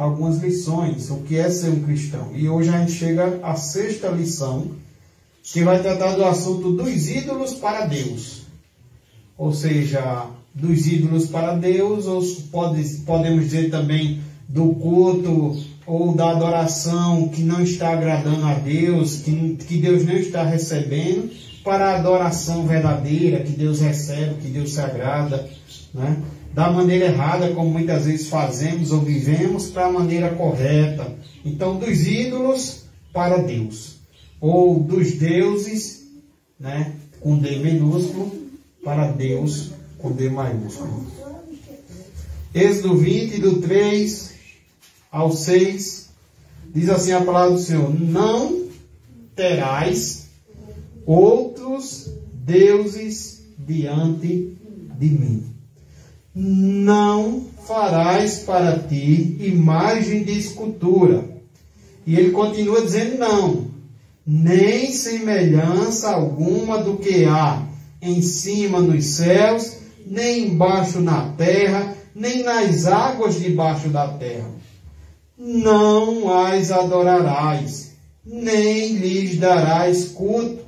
algumas lições, o que é ser um cristão. E hoje a gente chega à 6ª lição, que vai tratar do assunto dos ídolos para Deus. Ou seja, dos ídolos para Deus, ou podemos dizer também do culto ou da adoração que não está agradando a Deus, que Deus não está recebendo, para a adoração verdadeira, que Deus recebe, que Deus se agrada, né? Da maneira errada, como muitas vezes fazemos ou vivemos, para a maneira correta. Então, dos ídolos para Deus, ou dos deuses, né, com D minúsculo, para Deus com D maiúsculo. Êxodo 20, do 3 ao 6, diz assim a palavra do Senhor: não terás outros deuses diante de mim. Não farás para ti imagem de escultura. E ele continua dizendo: não, nem semelhança alguma do que há em cima nos céus, nem embaixo na terra, nem nas águas debaixo da terra. Não as adorarás, nem lhes darás culto,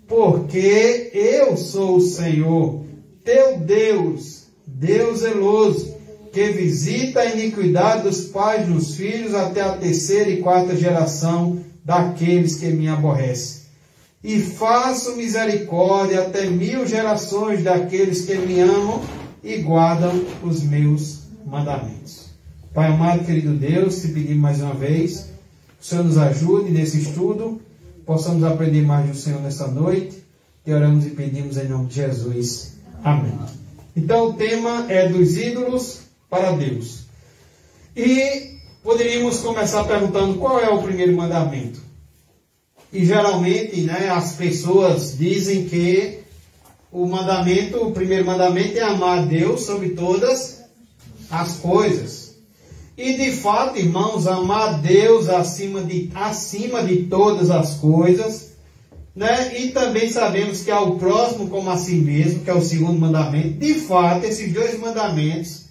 porque eu sou o Senhor, teu Deus, Deus zeloso, que visita a iniquidade dos pais nos filhos até a 3ª e 4ª geração daqueles que me aborrecem. E faço misericórdia até 1000 gerações daqueles que me amam e guardam os meus mandamentos. Pai amado, querido Deus, te pedimos mais uma vez, que o Senhor nos ajude nesse estudo, possamos aprender mais do Senhor nessa noite, e oramos e pedimos em nome de Jesus. Amém. Então o tema é dos ídolos para Deus. E poderíamos começar perguntando qual é o primeiro mandamento. E geralmente, né, as pessoas dizem que o primeiro mandamento é amar a Deus sobre todas as coisas. E de fato, irmãos, amar a Deus acima de todas as coisas, né? E também sabemos que ao próximo como a si mesmo, que é o segundo mandamento. De fato, esses 2 mandamentos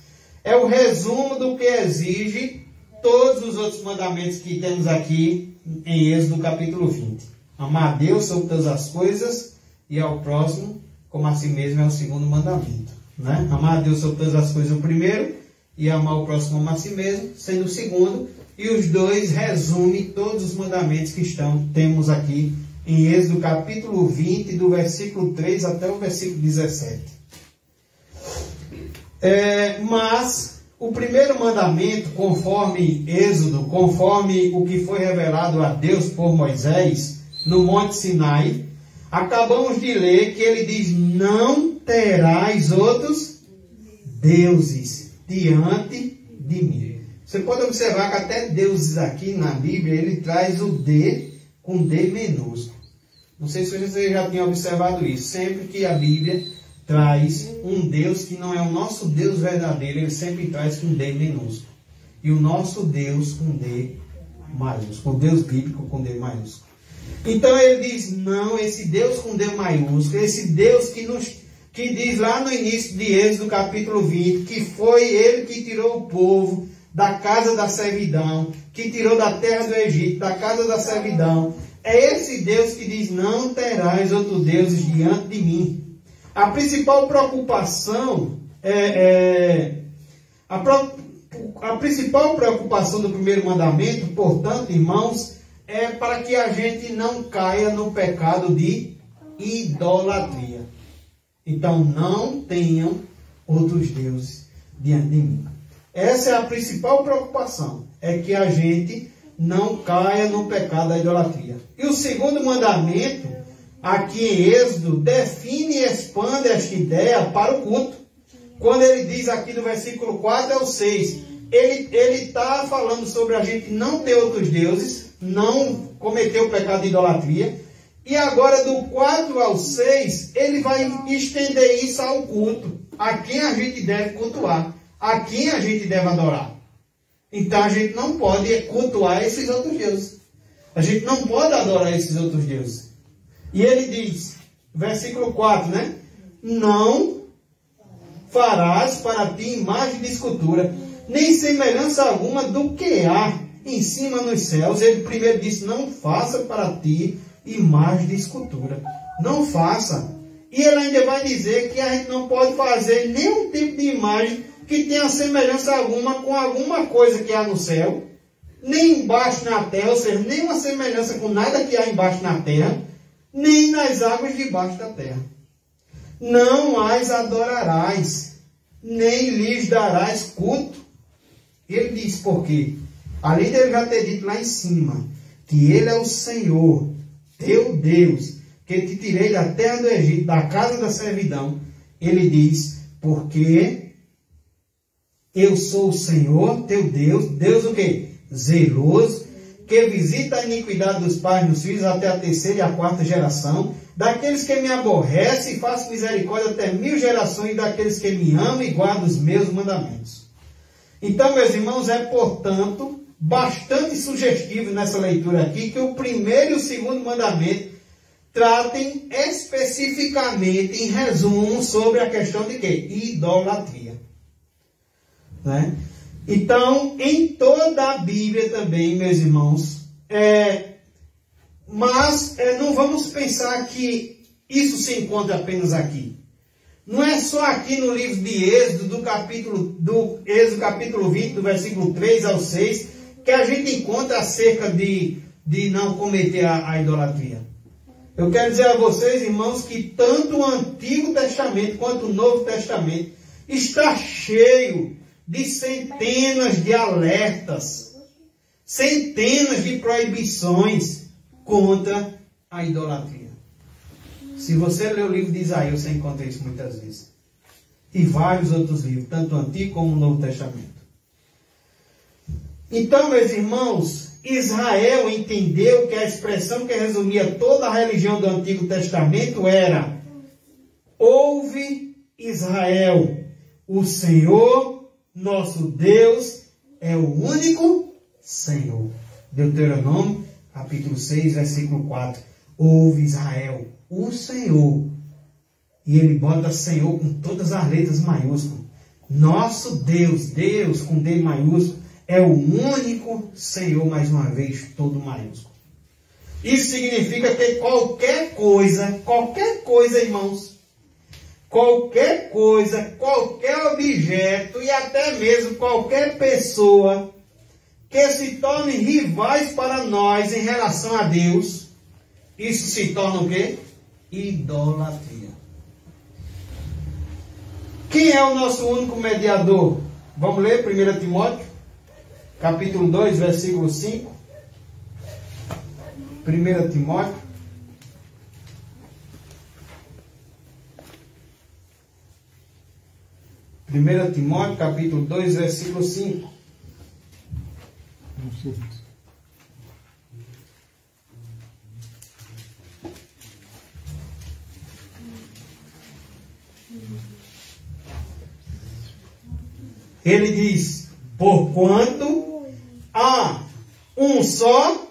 é o resumo do que exige todos os outros mandamentos que temos aqui em Êxodo capítulo 20. Amar a Deus sobre todas as coisas e ao próximo como a si mesmo é o segundo mandamento, né? Amar a Deus sobre todas as coisas é o primeiro, e amar o próximo como a si mesmo sendo o segundo. E os 2 resumem todos os mandamentos que temos aqui em Êxodo capítulo 20, do versículo 3 até o versículo 17. Mas o primeiro mandamento, conforme Êxodo, conforme o que foi revelado a Deus por Moisés no Monte Sinai, acabamos de ler que ele diz: não terás outros deuses diante de mim. Você pode observar que até deuses aqui na Bíblia, ele traz o D com D minúsculo. Não sei se você já tinha observado isso. Sempre que a Bíblia traz um Deus que não é o nosso Deus verdadeiro, ele sempre traz com D minúsculo. E o nosso Deus com D maiúsculo. O Deus bíblico com D maiúsculo. Então ele diz: não, esse Deus com D maiúsculo, esse Deus que diz lá no início de Êxodo capítulo 20, que foi ele que tirou o povo da casa da servidão, que tirou da terra do Egito, da casa da servidão. É esse Deus que diz: não terás outros deuses diante de mim. A principal preocupação a principal preocupação do primeiro mandamento, portanto, irmãos, é para que a gente não caia no pecado de idolatria. Então, não tenham outros deuses diante de mim. Essa é a principal preocupação, é que a gente não caia no pecado da idolatria. E o segundo mandamento, aqui em Êxodo, define e expande esta ideia para o culto. Quando ele diz aqui do versículo 4 ao 6, ele está falando sobre a gente não ter outros deuses, não cometer o pecado de idolatria. E agora do 4 ao 6, ele vai estender isso ao culto. A quem a gente deve cultuar, a quem a gente deve adorar. Então a gente não pode cultuar esses outros deuses. A gente não pode adorar esses outros deuses. E ele diz, versículo 4, né? Não farás para ti imagem de escultura. nem semelhança alguma do que há em cima nos céus. Ele primeiro disse, não faça para ti imagem de escultura. Não faça. E ele ainda vai dizer que a gente não pode fazer nenhum tipo de imagem que tenha semelhança alguma com alguma coisa que há no céu, nem embaixo na terra, ou seja, nenhuma semelhança com nada que há embaixo na terra, nem nas águas debaixo da terra. Não as adorarás, nem lhes darás culto. Ele diz por quê? Além de ele já ter dito lá em cima, que ele é o Senhor, teu Deus, que te tirei da terra do Egito, da casa da servidão. Ele diz, porque eu sou o Senhor, teu Deus, Deus o quê? Zeloso, que visita a iniquidade dos pais nos filhos até a terceira e a quarta geração, daqueles que me aborrecem e faço misericórdia até 1000 gerações, daqueles que me amam e guardam os meus mandamentos. Então, meus irmãos, é, portanto, bastante sugestivo nessa leitura aqui, que o primeiro e o segundo mandamento tratem especificamente, em resumo, sobre a questão de quê? Idolatria. Né? Então, em toda a Bíblia também, meus irmãos, mas não vamos pensar que isso se encontra apenas aqui. Não é só aqui no livro de Êxodo, do Êxodo capítulo 20, do versículo 3 ao 6, que a gente encontra acerca de não cometer a idolatria. Eu quero dizer a vocês, irmãos, que tanto o Antigo Testamento quanto o Novo Testamento está cheio de centenas de alertas, centenas de proibições contra a idolatria. Se você ler o livro de Isaías, você encontra isso muitas vezes. E vários outros livros, tanto o Antigo como o Novo Testamento. Então, meus irmãos, Israel entendeu que a expressão que resumia toda a religião do Antigo Testamento era: ouve Israel, o Senhor, nosso Deus, é o único Senhor. Deuteronômio, capítulo 6, versículo 4. Ouve Israel, o Senhor. E ele bota Senhor com todas as letras maiúsculas. Nosso Deus, Deus com D maiúsculo, é o único Senhor, mais uma vez, todo maiúsculo. Isso significa que qualquer coisa, irmãos, qualquer coisa, qualquer objeto e até mesmo qualquer pessoa que se torne rivais para nós em relação a Deus, isso se torna o quê? Idolatria. Quem é o nosso único mediador? Vamos ler 1 Timóteo? Capítulo 2, versículo 5. 1 Timóteo. Primeira Timóteo, capítulo 2, versículo 5. Ele diz: porquanto há um só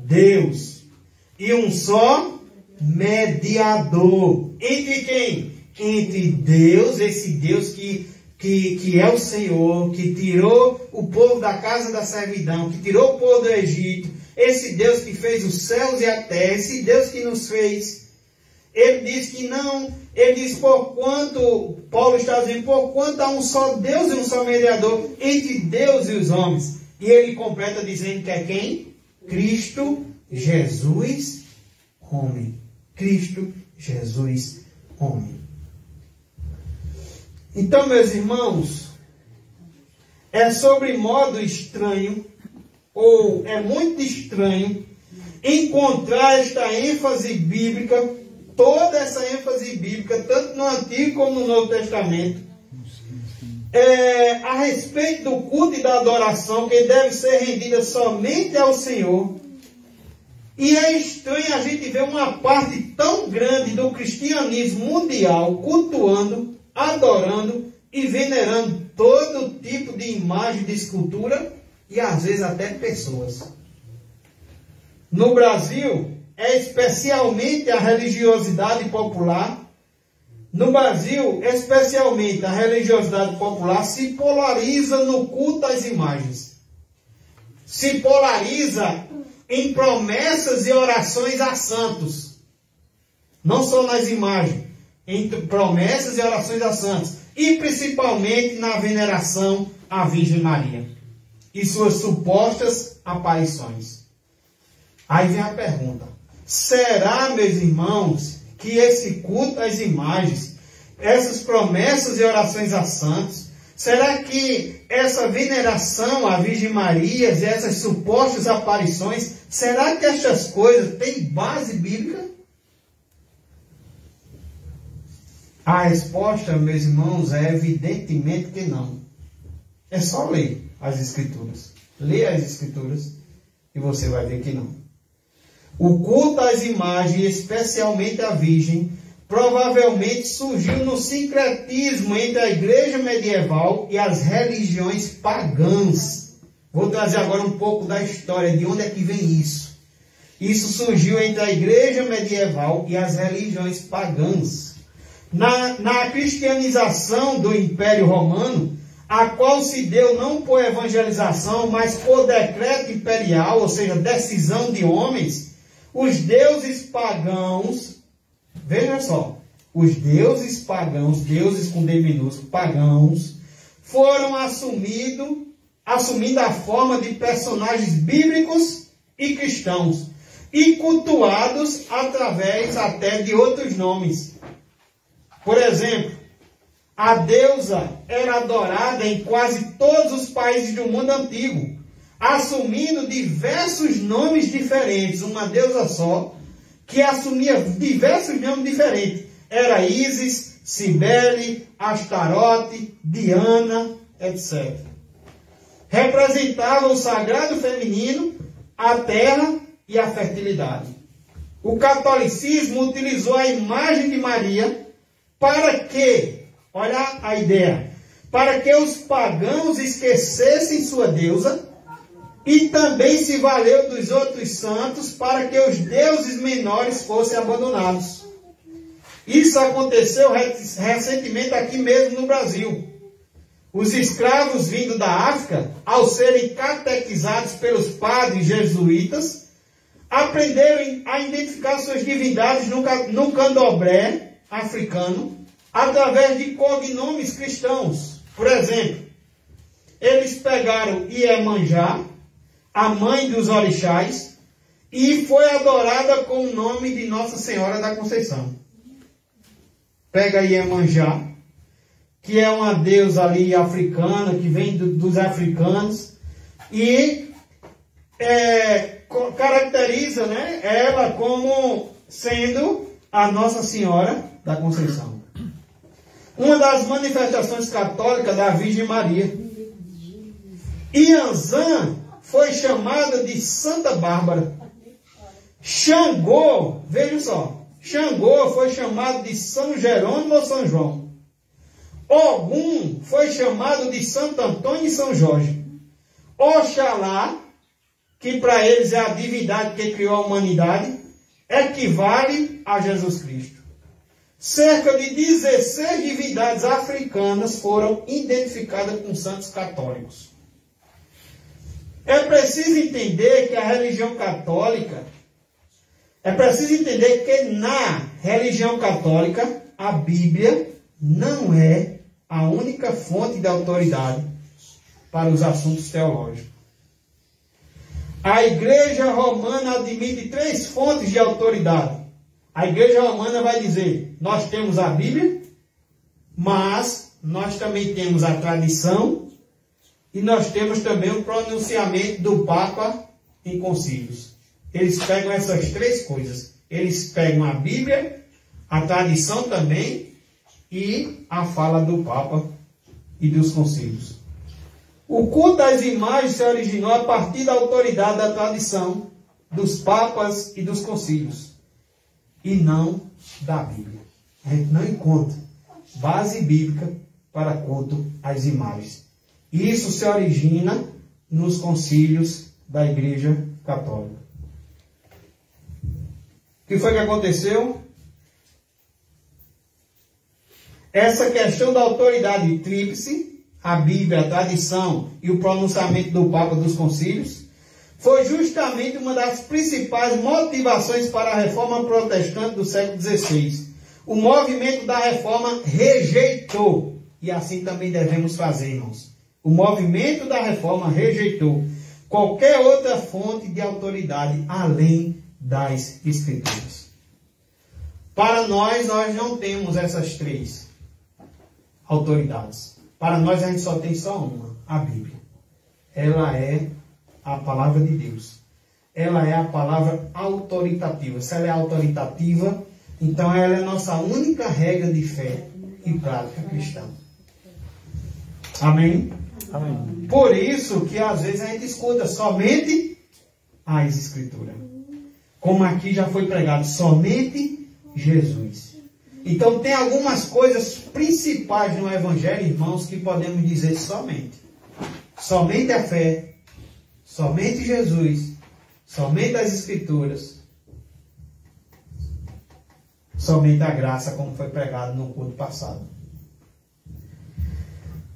Deus e um só mediador. Entre quem? Entre Deus, esse Deus que é o Senhor, que tirou o povo da casa da servidão, que tirou o povo do Egito, esse Deus que fez os céus e a terra, esse Deus que nos fez. Ele diz que não, ele diz porquanto, Paulo está dizendo, porquanto há um só Deus e um só mediador entre Deus e os homens. E ele completa dizendo que é quem? Cristo Jesus, homem. Cristo Jesus, homem. Então, meus irmãos, é sobre modo estranho, ou é muito estranho, encontrar esta ênfase bíblica, toda essa ênfase bíblica, tanto no Antigo como no Novo Testamento, a respeito do culto e da adoração que deve ser rendida somente ao Senhor. E é estranho a gente ver uma parte tão grande do cristianismo mundial cultuando, adorando e venerando todo tipo de imagem, de escultura e às vezes até pessoas. No Brasil, é especialmente a religiosidade popular, No Brasil, especialmente a religiosidade popular se polariza no culto às imagens. Se polariza em promessas e orações a santos. Não só nas imagens, em promessas e orações a santos. E principalmente na veneração à Virgem Maria e suas supostas aparições. Aí vem a pergunta: será, meus irmãos, que esse culto às imagens, essas promessas e orações a santos, será que essa veneração à Virgem Maria e essas supostas aparições, será que estas coisas têm base bíblica? A resposta, meus irmãos, é evidentemente que não. É só ler as Escrituras. Lê as Escrituras e você vai ver que não. O culto às imagens, especialmente à Virgem, provavelmente surgiu no sincretismo entre a igreja medieval e as religiões pagãs. Vou trazer agora um pouco da história, de onde é que vem isso. Isso surgiu entre a igreja medieval e as religiões pagãs. Na cristianização do Império Romano, a qual se deu não por evangelização, mas por decreto imperial, ou seja, decisão de homens, os deuses pagãos, veja só, os deuses pagãos, deuses com D minúsculo, pagãos, foram assumindo a forma de personagens bíblicos e cristãos, e cultuados através até de outros nomes. Por exemplo, a deusa era adorada em quase todos os países do mundo antigo, assumindo diversos nomes diferentes. Uma deusa só, que assumia diversos nomes diferentes. Era Ísis, Cibele, Astarote, Diana, etc. Representava o sagrado feminino, a terra e a fertilidade. O catolicismo utilizou a imagem de Maria para que, olha a ideia, para que os pagãos esquecessem sua deusa, e também se valeu dos outros santos para que os deuses menores fossem abandonados. Isso aconteceu recentemente aqui mesmo no Brasil. Os escravos vindos da África, ao serem catequizados pelos padres jesuítas, aprenderam a identificar suas divindades no candomblé africano, através de cognomes cristãos. Por exemplo, eles pegaram Iemanjá, a mãe dos orixás, e foi adorada com o nome de Nossa Senhora da Conceição. Pega Iemanjá, que é uma deusa ali africana, que vem dos africanos, e caracteriza, né, ela como sendo a Nossa Senhora da Conceição. Uma das manifestações católicas da Virgem Maria. Ianzã foi chamada de Santa Bárbara. Xangô, veja só, Xangô foi chamado de São Jerônimo ou São João. Ogum foi chamado de Santo Antônio e São Jorge. Oxalá, que para eles é a divindade que criou a humanidade, equivale a Jesus Cristo. Cerca de 16 divindades africanas foram identificadas com santos católicos. É preciso entender que a religião católica, na religião católica, a Bíblia não é a única fonte de autoridade para os assuntos teológicos. A Igreja Romana admite 3 fontes de autoridade. A Igreja Romana vai dizer, nós temos a Bíblia, mas nós também temos a tradição e nós temos também o pronunciamento do Papa em concílios. Eles pegam essas 3 coisas. Eles pegam a Bíblia, a tradição também e a fala do Papa e dos concílios. O culto às imagens se originou a partir da autoridade da tradição, dos papas e dos concílios, e não da Bíblia. A gente não encontra base bíblica para culto às imagens. Isso se origina nos concílios da Igreja Católica. O que foi que aconteceu? essa questão da autoridade tríplice, a Bíblia, a tradição e o pronunciamento do Papa dos Concílios, foi justamente uma das principais motivações para a reforma protestante do século XVI. O movimento da reforma rejeitou, e assim também devemos fazer, irmãos. O movimento da reforma rejeitou qualquer outra fonte de autoridade além das Escrituras. Para nós não temos essas três autoridades. Para nós a gente só tem só uma, a Bíblia. Ela é a palavra de Deus. Ela é a palavra autoritativa. Se ela é autoritativa, então ela é a nossa única regra de fé e prática cristã. Amém? Amém. Por isso que às vezes a gente escuta somente as Escrituras. Como aqui já foi pregado, somente Jesus. Então tem algumas coisas principais no Evangelho, irmãos, que podemos dizer somente. Somente a fé, somente Jesus, somente as Escrituras, somente a graça, como foi pregado no culto passado.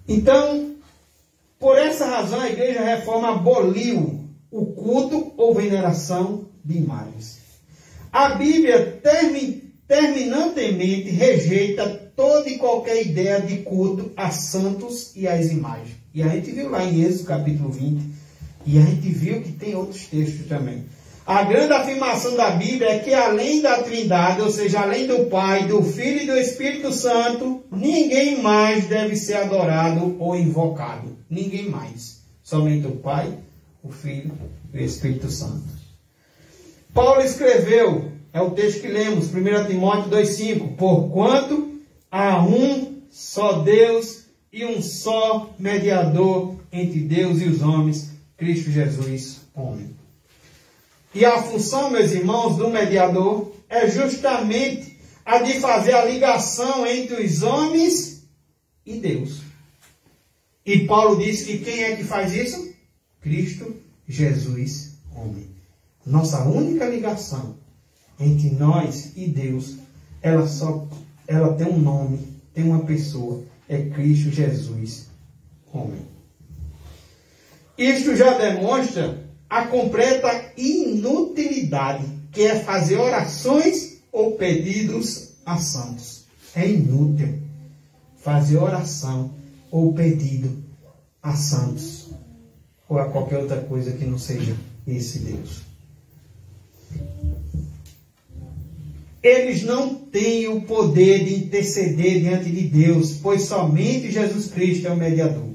Então, por essa razão, a Igreja Reforma aboliu o culto ou veneração de imagens. A Bíblia terminantemente rejeita toda e qualquer ideia de culto a santos e às imagens. E a gente viu lá em Êxodo capítulo 20, e a gente viu que tem outros textos também. A grande afirmação da Bíblia é que além da Trindade, ou seja, além do Pai, do Filho e do Espírito Santo, ninguém mais deve ser adorado ou invocado. Ninguém mais. Somente o Pai, o Filho e o Espírito Santo. Paulo escreveu, é o texto que lemos, 1 Timóteo 2,5: porquanto há um só Deus e um só mediador entre Deus e os homens, Cristo Jesus, homem. E a função, meus irmãos, do mediador é justamente a de fazer a ligação entre os homens e Deus. E Paulo diz que quem é que faz isso? Cristo Jesus, homem. Nossa única ligação entre nós e Deus, ela tem um nome, tem uma pessoa, é Cristo Jesus, homem. Isto já demonstra a completa inutilidade, que é fazer orações ou pedidos a santos. É inútil fazer oração ou pedido a santos, ou a qualquer outra coisa que não seja esse Deus. Eles não têm o poder de interceder diante de Deus, pois somente Jesus Cristo é o mediador.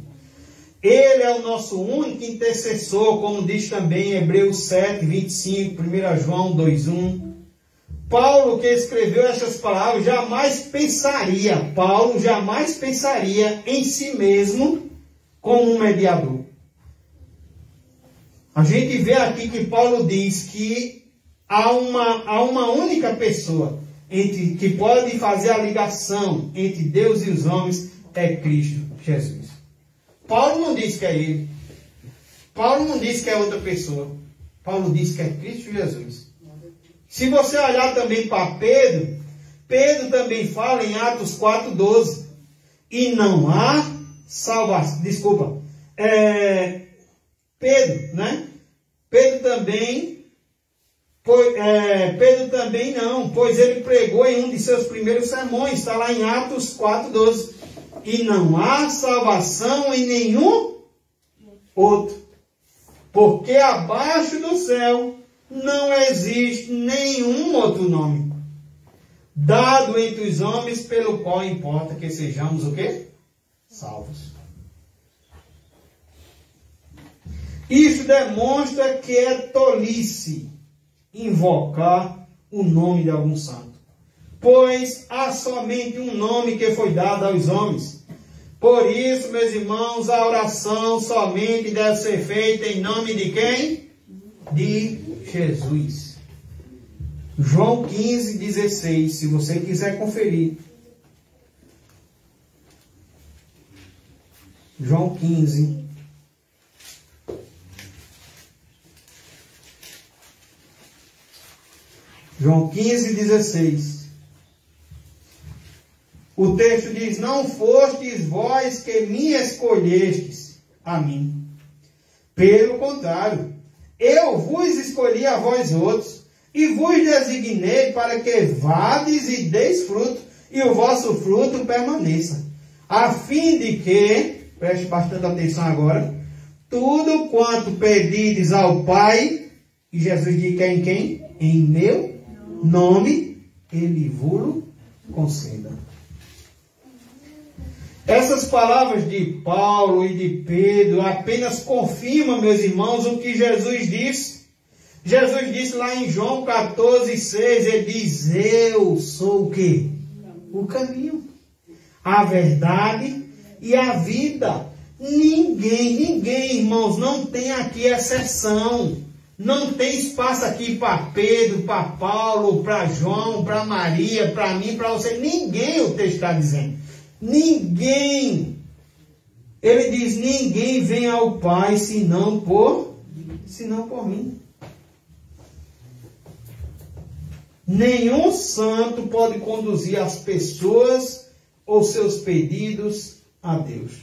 Ele é o nosso único intercessor, como diz também em Hebreus 7, 25, 1 João 2:1. Paulo, que escreveu essas palavras, Paulo jamais pensaria em si mesmo como um mediador. A gente vê aqui que Paulo diz que há uma única pessoa que pode fazer a ligação entre Deus e os homens, é Cristo Jesus. Paulo não diz que é ele. Paulo não diz que é outra pessoa. Paulo diz que é Cristo Jesus. Se você olhar também para Pedro, Pedro também fala em Atos 4:12. E não há salvação. Desculpa. Pedro, né? Pedro também não, pois ele pregou em um de seus primeiros sermões. Está lá em Atos 4:12. E não há salvação em nenhum outro, porque abaixo do céu não existe nenhum outro nome dado entre os homens pelo qual importa que sejamos o quê? Salvos. Isso demonstra que é tolice invocar o nome de algum santo, pois há somente um nome que foi dado aos homens. Por isso, meus irmãos, a oração somente deve ser feita em nome de quem? De Jesus. João 15:16, se você quiser conferir. João 15. João 15:16. O texto diz: não fostes vós que me escolhestes a mim. Pelo contrário, eu vos escolhi a vós outros, e vos designei para que vades e deis fruto, e o vosso fruto permaneça, a fim de que, preste bastante atenção agora, tudo quanto pedides ao Pai, e Jesus diz que é em quem? Em meu nome, Ele vos conceda. Essas palavras de Paulo e de Pedro apenas confirmam, meus irmãos, o que Jesus disse. Jesus disse lá em João 14,6, ele diz: eu sou o quê? O caminho, a verdade e a vida. Ninguém, irmãos, não tem aqui exceção. Não tem espaço aqui para Pedro, para Paulo, para João, para Maria, para mim, para você. Ninguém, o texto está dizendo. Ninguém. Ele diz: ninguém vem ao Pai senão por mim. Nenhum santo pode conduzir as pessoas ou seus pedidos a Deus.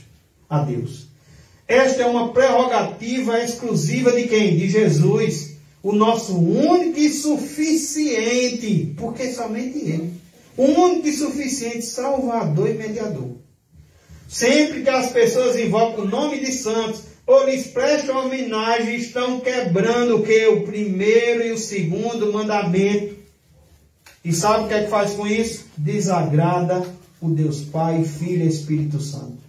Esta é uma prerrogativa exclusiva de quem? De Jesus, o nosso único e suficiente, porque somente Ele, o único e suficiente Salvador e Mediador. Sempre que as pessoas invocam o nome de santos ou lhes prestam homenagem, estão quebrando o que? O primeiro e o segundo mandamento. E sabe o que é que faz com isso? Desagrada o Deus Pai, Filho e Espírito Santo.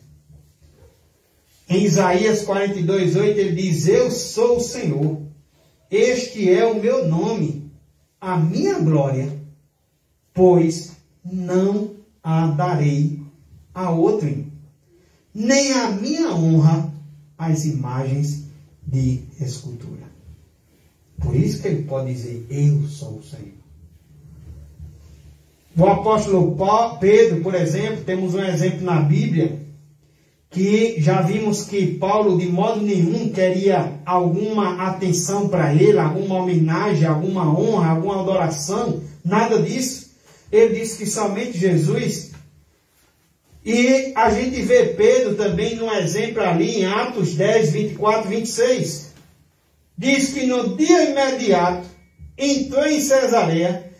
Em Isaías 42:8 ele diz: eu sou o Senhor, este é o meu nome, a minha glória, pois não a darei a outro, nem a minha honra às imagens de escultura. Por isso que ele pode dizer: eu sou o Senhor. O apóstolo Pedro, por exemplo, temos um exemplo na Bíblia, que já vimos que Paulo de modo nenhum queria alguma atenção para ele, alguma homenagem, alguma honra, alguma adoração, nada disso. Ele disse que somente Jesus. E a gente vê Pedro também num exemplo ali em Atos 10, 24, 26. Diz que no dia imediato entrou em Cesareia.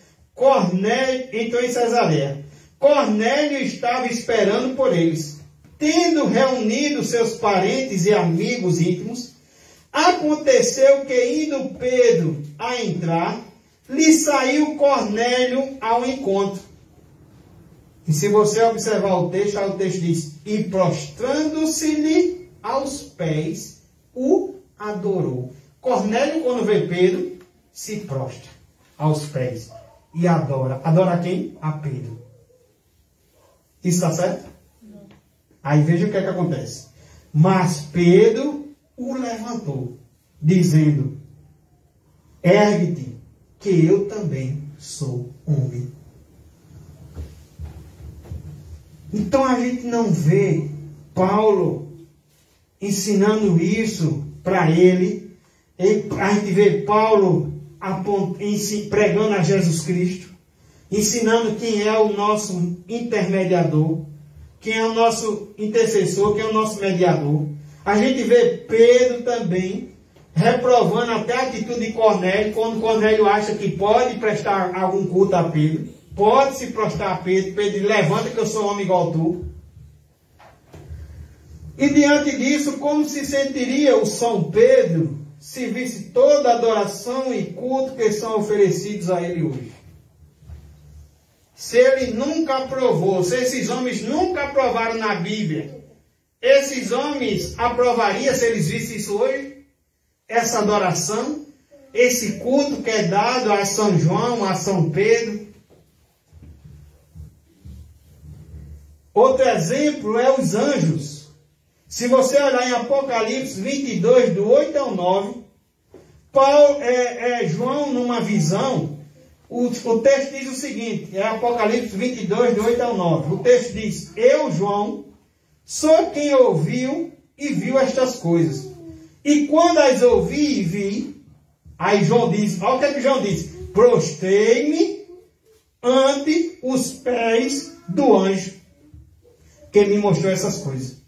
Cornélio estava esperando por eles. Tendo reunido seus parentes e amigos íntimos, aconteceu que, indo Pedro a entrar, lhe saiu Cornélio ao encontro. E se você observar o texto diz: e prostrando-se-lhe aos pés, o adorou. Cornélio, quando vê Pedro, se prostra aos pés e adora. Adora quem? A Pedro. Isso está certo? Não. Aí veja o que é que acontece. Mas Pedro o levantou, dizendo: ergue-te, que eu também sou homem. Então a gente não vê Paulo ensinando isso para ele. A gente vê Paulo pregando a Jesus Cristo, ensinando quem é o nosso intermediador, quem é o nosso intercessor, quem é o nosso mediador. A gente vê Pedro também reprovando até a atitude de Cornélio, quando Cornélio acha que pode prestar algum culto a Pedro, pode se prostrar a Pedro. Pedro diz: levanta que eu sou homem igual tu. E diante disso, como se sentiria o São Pedro se visse toda a adoração e culto que são oferecidos a ele hoje? Se ele nunca aprovou, se esses homens nunca aprovaram na Bíblia, esses homens aprovariam se eles vissem isso hoje? Essa adoração, esse culto que é dado a São João, a São Pedro. Outro exemplo é os anjos. Se você olhar em Apocalipse 22, do 8 ao 9, João, numa visão, o texto diz o seguinte, é Apocalipse 22, do 8 ao 9. O texto diz: eu, João, sou quem ouviu e viu estas coisas. E quando as ouvi e vi, aí João diz, olha o que é que João diz: prostrei-me ante os pés do anjo que me mostrou essas coisas.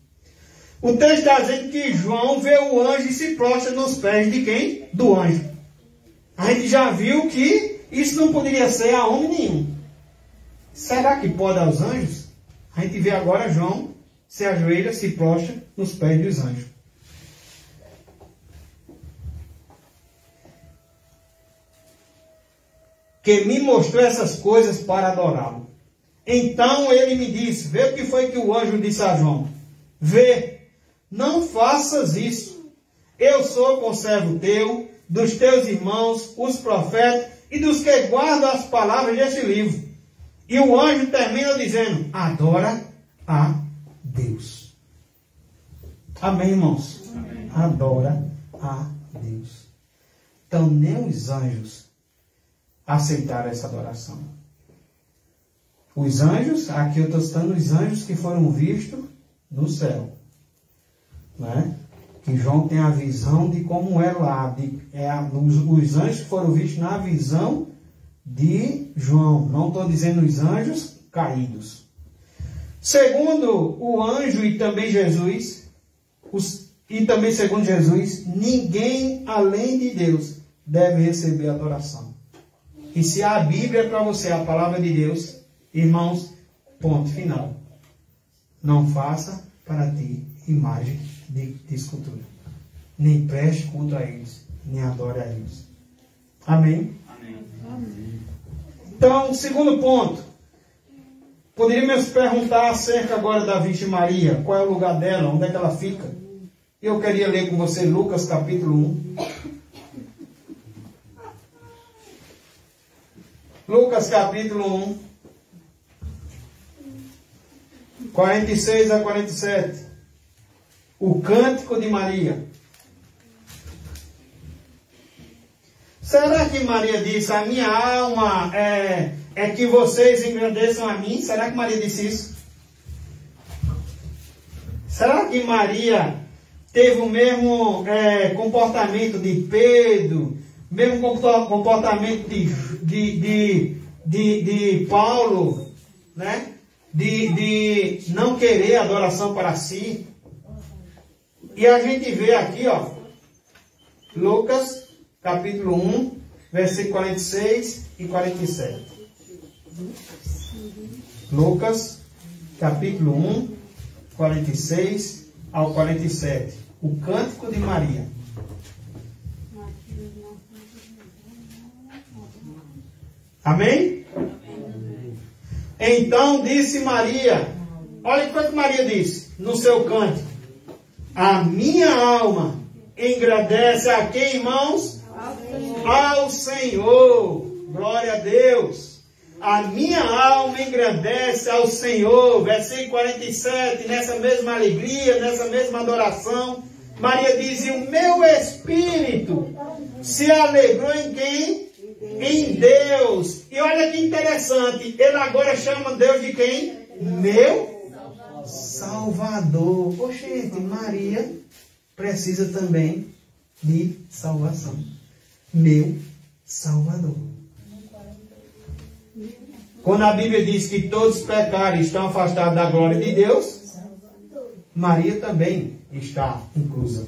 O texto está dizendo que João vê o anjo e se prostra nos pés de quem? Do anjo. A gente já viu que isso não poderia ser a homem nenhum. Será que pode aos anjos? A gente vê agora João se ajoelha, se prostra nos pés dos anjos. Que me mostrou essas coisas para adorá-lo. Então ele me disse, vê o que foi que o anjo disse a João. Vê, não faças isso. Eu sou conservo teu, dos teus irmãos, os profetas, e dos que guardam as palavras deste livro. E o anjo termina dizendo, adora a Deus. Amém, irmãos? Amém. Adora a Deus. Então, nem os anjos aceitaram essa adoração. Os anjos, aqui eu estou citando os anjos que foram vistos no céu. Né? Que João tem a visão de como é lá. Os anjos que foram vistos na visão de João. Não estou dizendo os anjos caídos. Segundo o anjo e também Jesus, segundo Jesus, ninguém além de Deus deve receber adoração. E se a Bíblia é para você a palavra de Deus, irmãos, ponto final. Não faça para ti imagem de escultura. Nem preste culto a eles, nem adore a eles. Amém? Amém. Então, segundo ponto. Poderíamos perguntar acerca agora da Virgem Maria. Qual é o lugar dela? Onde é que ela fica? Eu queria ler com você Lucas capítulo 1. Lucas capítulo 1. 46 a 47. O cântico de Maria. Será que Maria disse, a minha alma é que vocês engrandeçam a mim? Será que Maria disse isso? Será que Maria teve o mesmo comportamento de Pedro, mesmo comportamento de Paulo, né? De não querer adoração para si? E a gente vê aqui, ó, Lucas capítulo 1, versículo 46 e 47. Lucas capítulo 1, 46 ao 47. O cântico de Maria. Amém? Então disse Maria, olha o que Maria disse no seu cântico. A minha alma engrandece a quem, irmãos? Ao Senhor. Glória a Deus. A minha alma engrandece ao Senhor. Versículo 47, nessa mesma alegria, nessa mesma adoração, Maria diz, e o meu espírito se alegrou em quem? Em Deus. E olha que interessante, ele agora chama Deus de quem? Meu Salvador. Ô, gente, Maria precisa também de salvação. Meu Salvador. Quando a Bíblia diz que todos os pecados estão afastados da glória de Deus, Maria também está inclusa.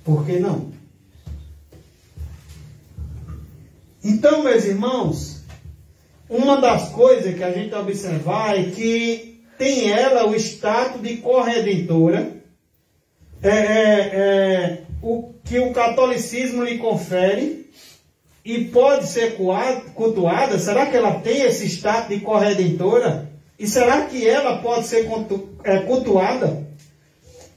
Por que não? Então, meus irmãos, uma das coisas que a gente observar é que tem ela o status de corredentora, o que o catolicismo lhe confere, e pode ser cultuada. Será que ela tem esse status de corredentora? E será que ela pode ser cultuada?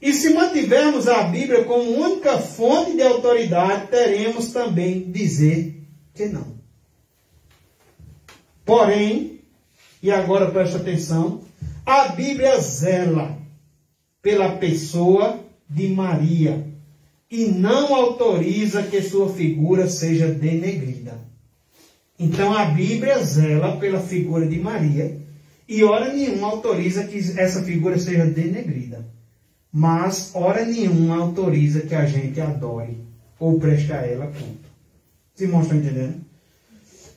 E se mantivermos a Bíblia como única fonte de autoridade, teremos também dizer que não. Porém, e agora presta atenção, a Bíblia zela pela pessoa de Maria e não autoriza que sua figura seja denegrida. Então a Bíblia zela pela figura de Maria e hora nenhuma autoriza que essa figura seja denegrida. Mas hora nenhuma autoriza que a gente adore ou preste a ela culto. Os irmãos estão entendendo?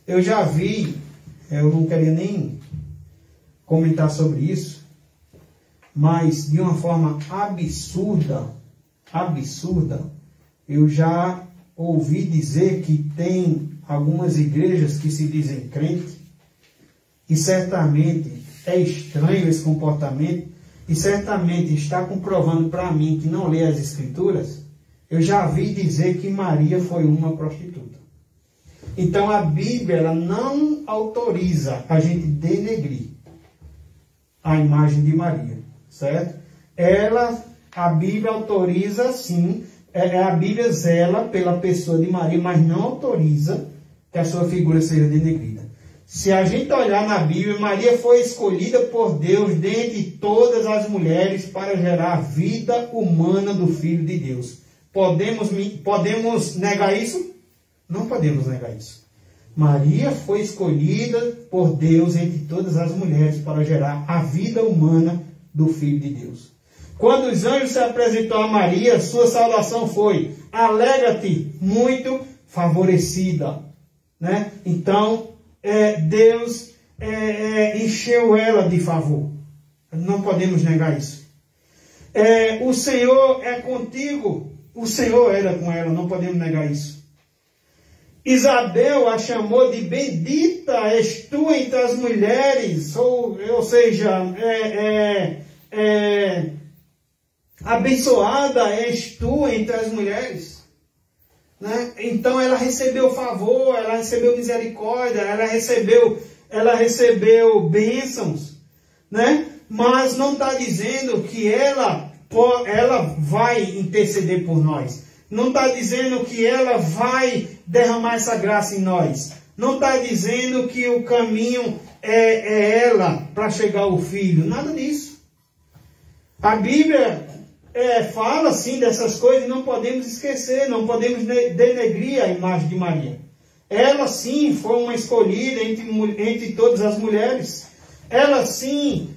Eu já vi, eu não queria nem comentar sobre isso, mas de uma forma absurda, eu já ouvi dizer que tem algumas igrejas que se dizem crente, e certamente é estranho esse comportamento, e certamente está comprovando para mim que não lê as Escrituras. Eu já vi dizer que Maria foi uma prostituta. Então a Bíblia ela não autoriza a gente denegrir a imagem de Maria, certo? A Bíblia autoriza sim, a Bíblia zela pela pessoa de Maria, mas não autoriza que a sua figura seja denegrida. Se a gente olhar na Bíblia, Maria foi escolhida por Deus dentre todas as mulheres para gerar a vida humana do Filho de Deus. Podemos negar isso? Não podemos negar isso. Maria foi escolhida por Deus entre todas as mulheres para gerar a vida humana do Filho de Deus. Quando os anjos se apresentou a Maria, sua saudação foi: alegra-te, muito favorecida. Né? Então, Deus encheu ela de favor. Não podemos negar isso. O Senhor é contigo. O Senhor era com ela, não podemos negar isso. Isabel a chamou de bendita és tu entre as mulheres, ou seja, abençoada és tu entre as mulheres. Né? Então ela recebeu favor, ela recebeu misericórdia, ela recebeu bênçãos, né? Mas não está dizendo que ela vai interceder por nós. Não está dizendo que ela vai derramar essa graça em nós. Não está dizendo que o caminho é ela para chegar ao Filho. Nada disso. A Bíblia fala sim dessas coisas e não podemos esquecer, não podemos denegrir a imagem de Maria. Ela sim foi uma escolhida entre todas as mulheres. Ela sim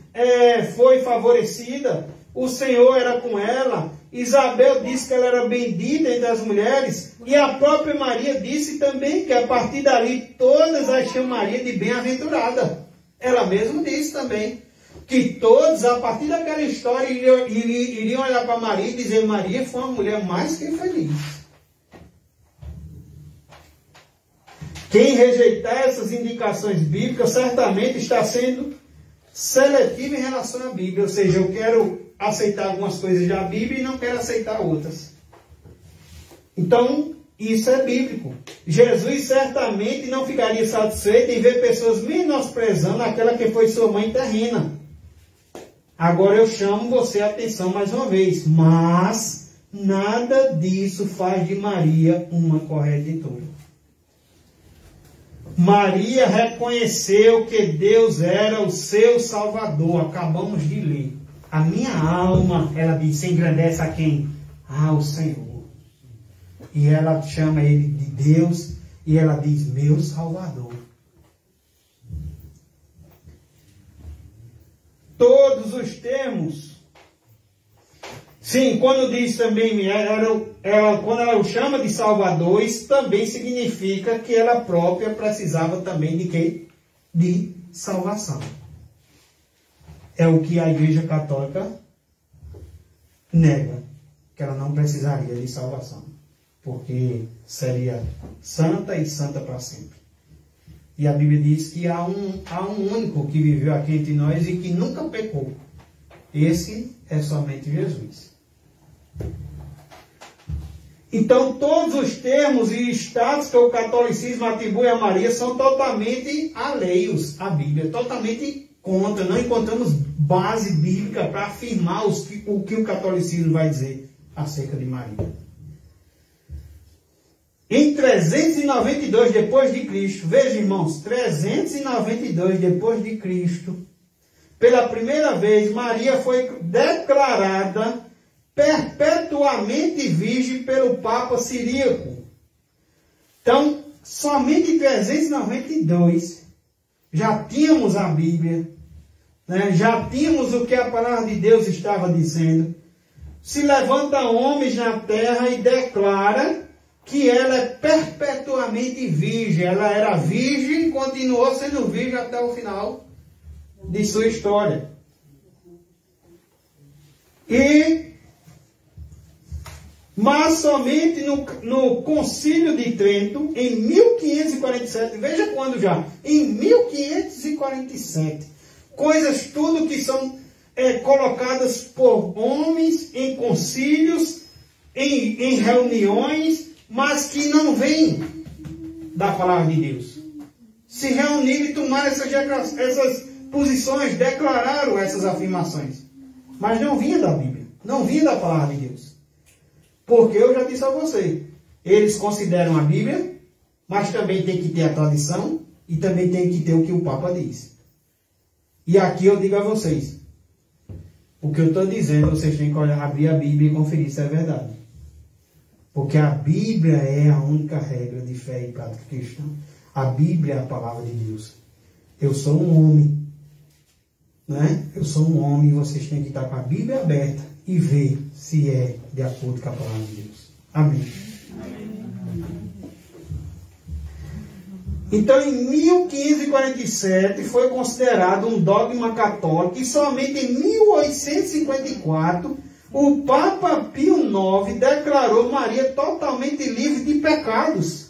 foi favorecida. O Senhor era com ela. Isabel disse que ela era bendita entre as mulheres. E a própria Maria disse também que a partir dali todas a chamariam de bem-aventurada. Ela mesma disse também que todos, a partir daquela história, iriam olhar para Maria e dizer: Maria foi uma mulher mais que feliz. Quem rejeitar essas indicações bíblicas certamente está sendo seletivo em relação à Bíblia. Ou seja, eu quero aceitar algumas coisas da Bíblia e não quero aceitar outras. Então, isso é bíblico. Jesus certamente não ficaria satisfeito em ver pessoas menosprezando aquela que foi sua mãe terrena. Agora eu chamo você a atenção mais uma vez. Mas nada disso faz de Maria uma corredentora. Maria reconheceu que Deus era o seu Salvador. Acabamos de ler. A minha alma, ela diz, se engrandece a quem? O Senhor. E ela chama ele de Deus e ela diz, meu Salvador. Todos os termos. Sim, quando diz também, quando ela o chama de Salvador, isso também significa que ela própria precisava também de quê? De salvação. É o que a Igreja Católica nega, que ela não precisaria de salvação, porque seria santa e santa para sempre. E a Bíblia diz que há um único que viveu aqui entre nós e que nunca pecou. Esse é somente Jesus. Então, todos os termos e status que o catolicismo atribui a Maria são totalmente alheios à Bíblia, totalmente contra. Não encontramos base bíblica para afirmar o que o catolicismo vai dizer acerca de Maria. Em 392 depois de Cristo, veja, irmãos, 392 depois de Cristo, pela primeira vez, Maria foi declarada perpetuamente virgem pelo Papa Ciríaco. Então, somente em 392 já tínhamos a Bíblia, né? Já tínhamos o que a palavra de Deus estava dizendo. Se levanta homens na terra e declara que ela é perpetuamente virgem. Ela era virgem e continuou sendo virgem até o final de sua história. Mas somente no Concílio de Trento, em 1547, veja quando já, em 1547, coisas tudo que são colocadas por homens em concílios, em reuniões, mas que não vêm da palavra de Deus. Se reuniram e tomaram essas posições, declararam essas afirmações, mas não vinha da Bíblia, não vinha da palavra de Deus. Porque eu já disse a você, eles consideram a Bíblia, mas também tem que ter a tradição e também tem que ter o que o Papa diz. E aqui eu digo a vocês, o que eu estou dizendo, vocês têm que abrir a Bíblia e conferir se é verdade. Porque a Bíblia é a única regra de fé e prática cristã. A Bíblia é a palavra de Deus. Eu sou um homem, né? Eu sou um homem e vocês têm que estar com a Bíblia aberta e ver se é de acordo com a palavra de Deus. Amém. Então, em 1547, foi considerado um dogma católico e somente em 1854, o Papa Pio IX declarou Maria totalmente livre de pecados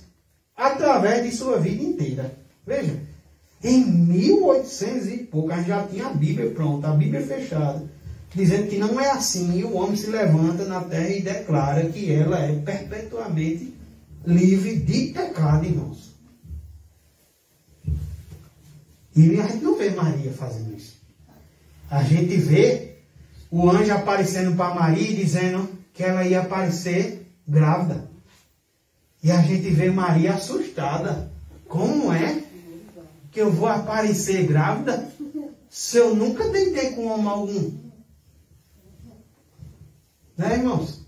através de sua vida inteira. Veja, em 1800 e pouco, a gente já tinha a Bíblia pronta, a Bíblia fechada, dizendo que não é assim, e o homem se levanta na terra e declara que ela é perpetuamente livre de pecado, irmãos. E a gente não vê Maria fazendo isso. A gente vê o anjo aparecendo para Maria e dizendo que ela ia aparecer grávida. E a gente vê Maria assustada. Como é que eu vou aparecer grávida se eu nunca deitei com homem algum? Né, irmãos?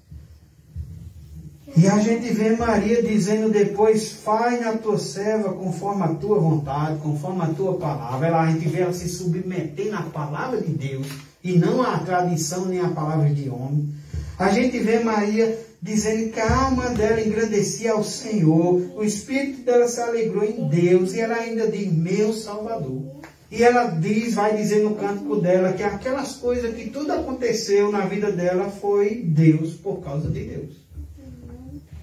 E a gente vê Maria dizendo depois, faz na tua serva conforme a tua vontade, conforme a tua palavra. A gente vê ela se submeter na palavra de Deus e não à tradição nem à palavra de homem. A gente vê Maria dizendo que a alma dela engrandecia ao Senhor, o espírito dela se alegrou em Deus, e ela ainda diz, meu Salvador. E ela diz, vai dizer no cântico dela, que aquelas coisas que tudo aconteceu na vida dela foi Deus, por causa de Deus,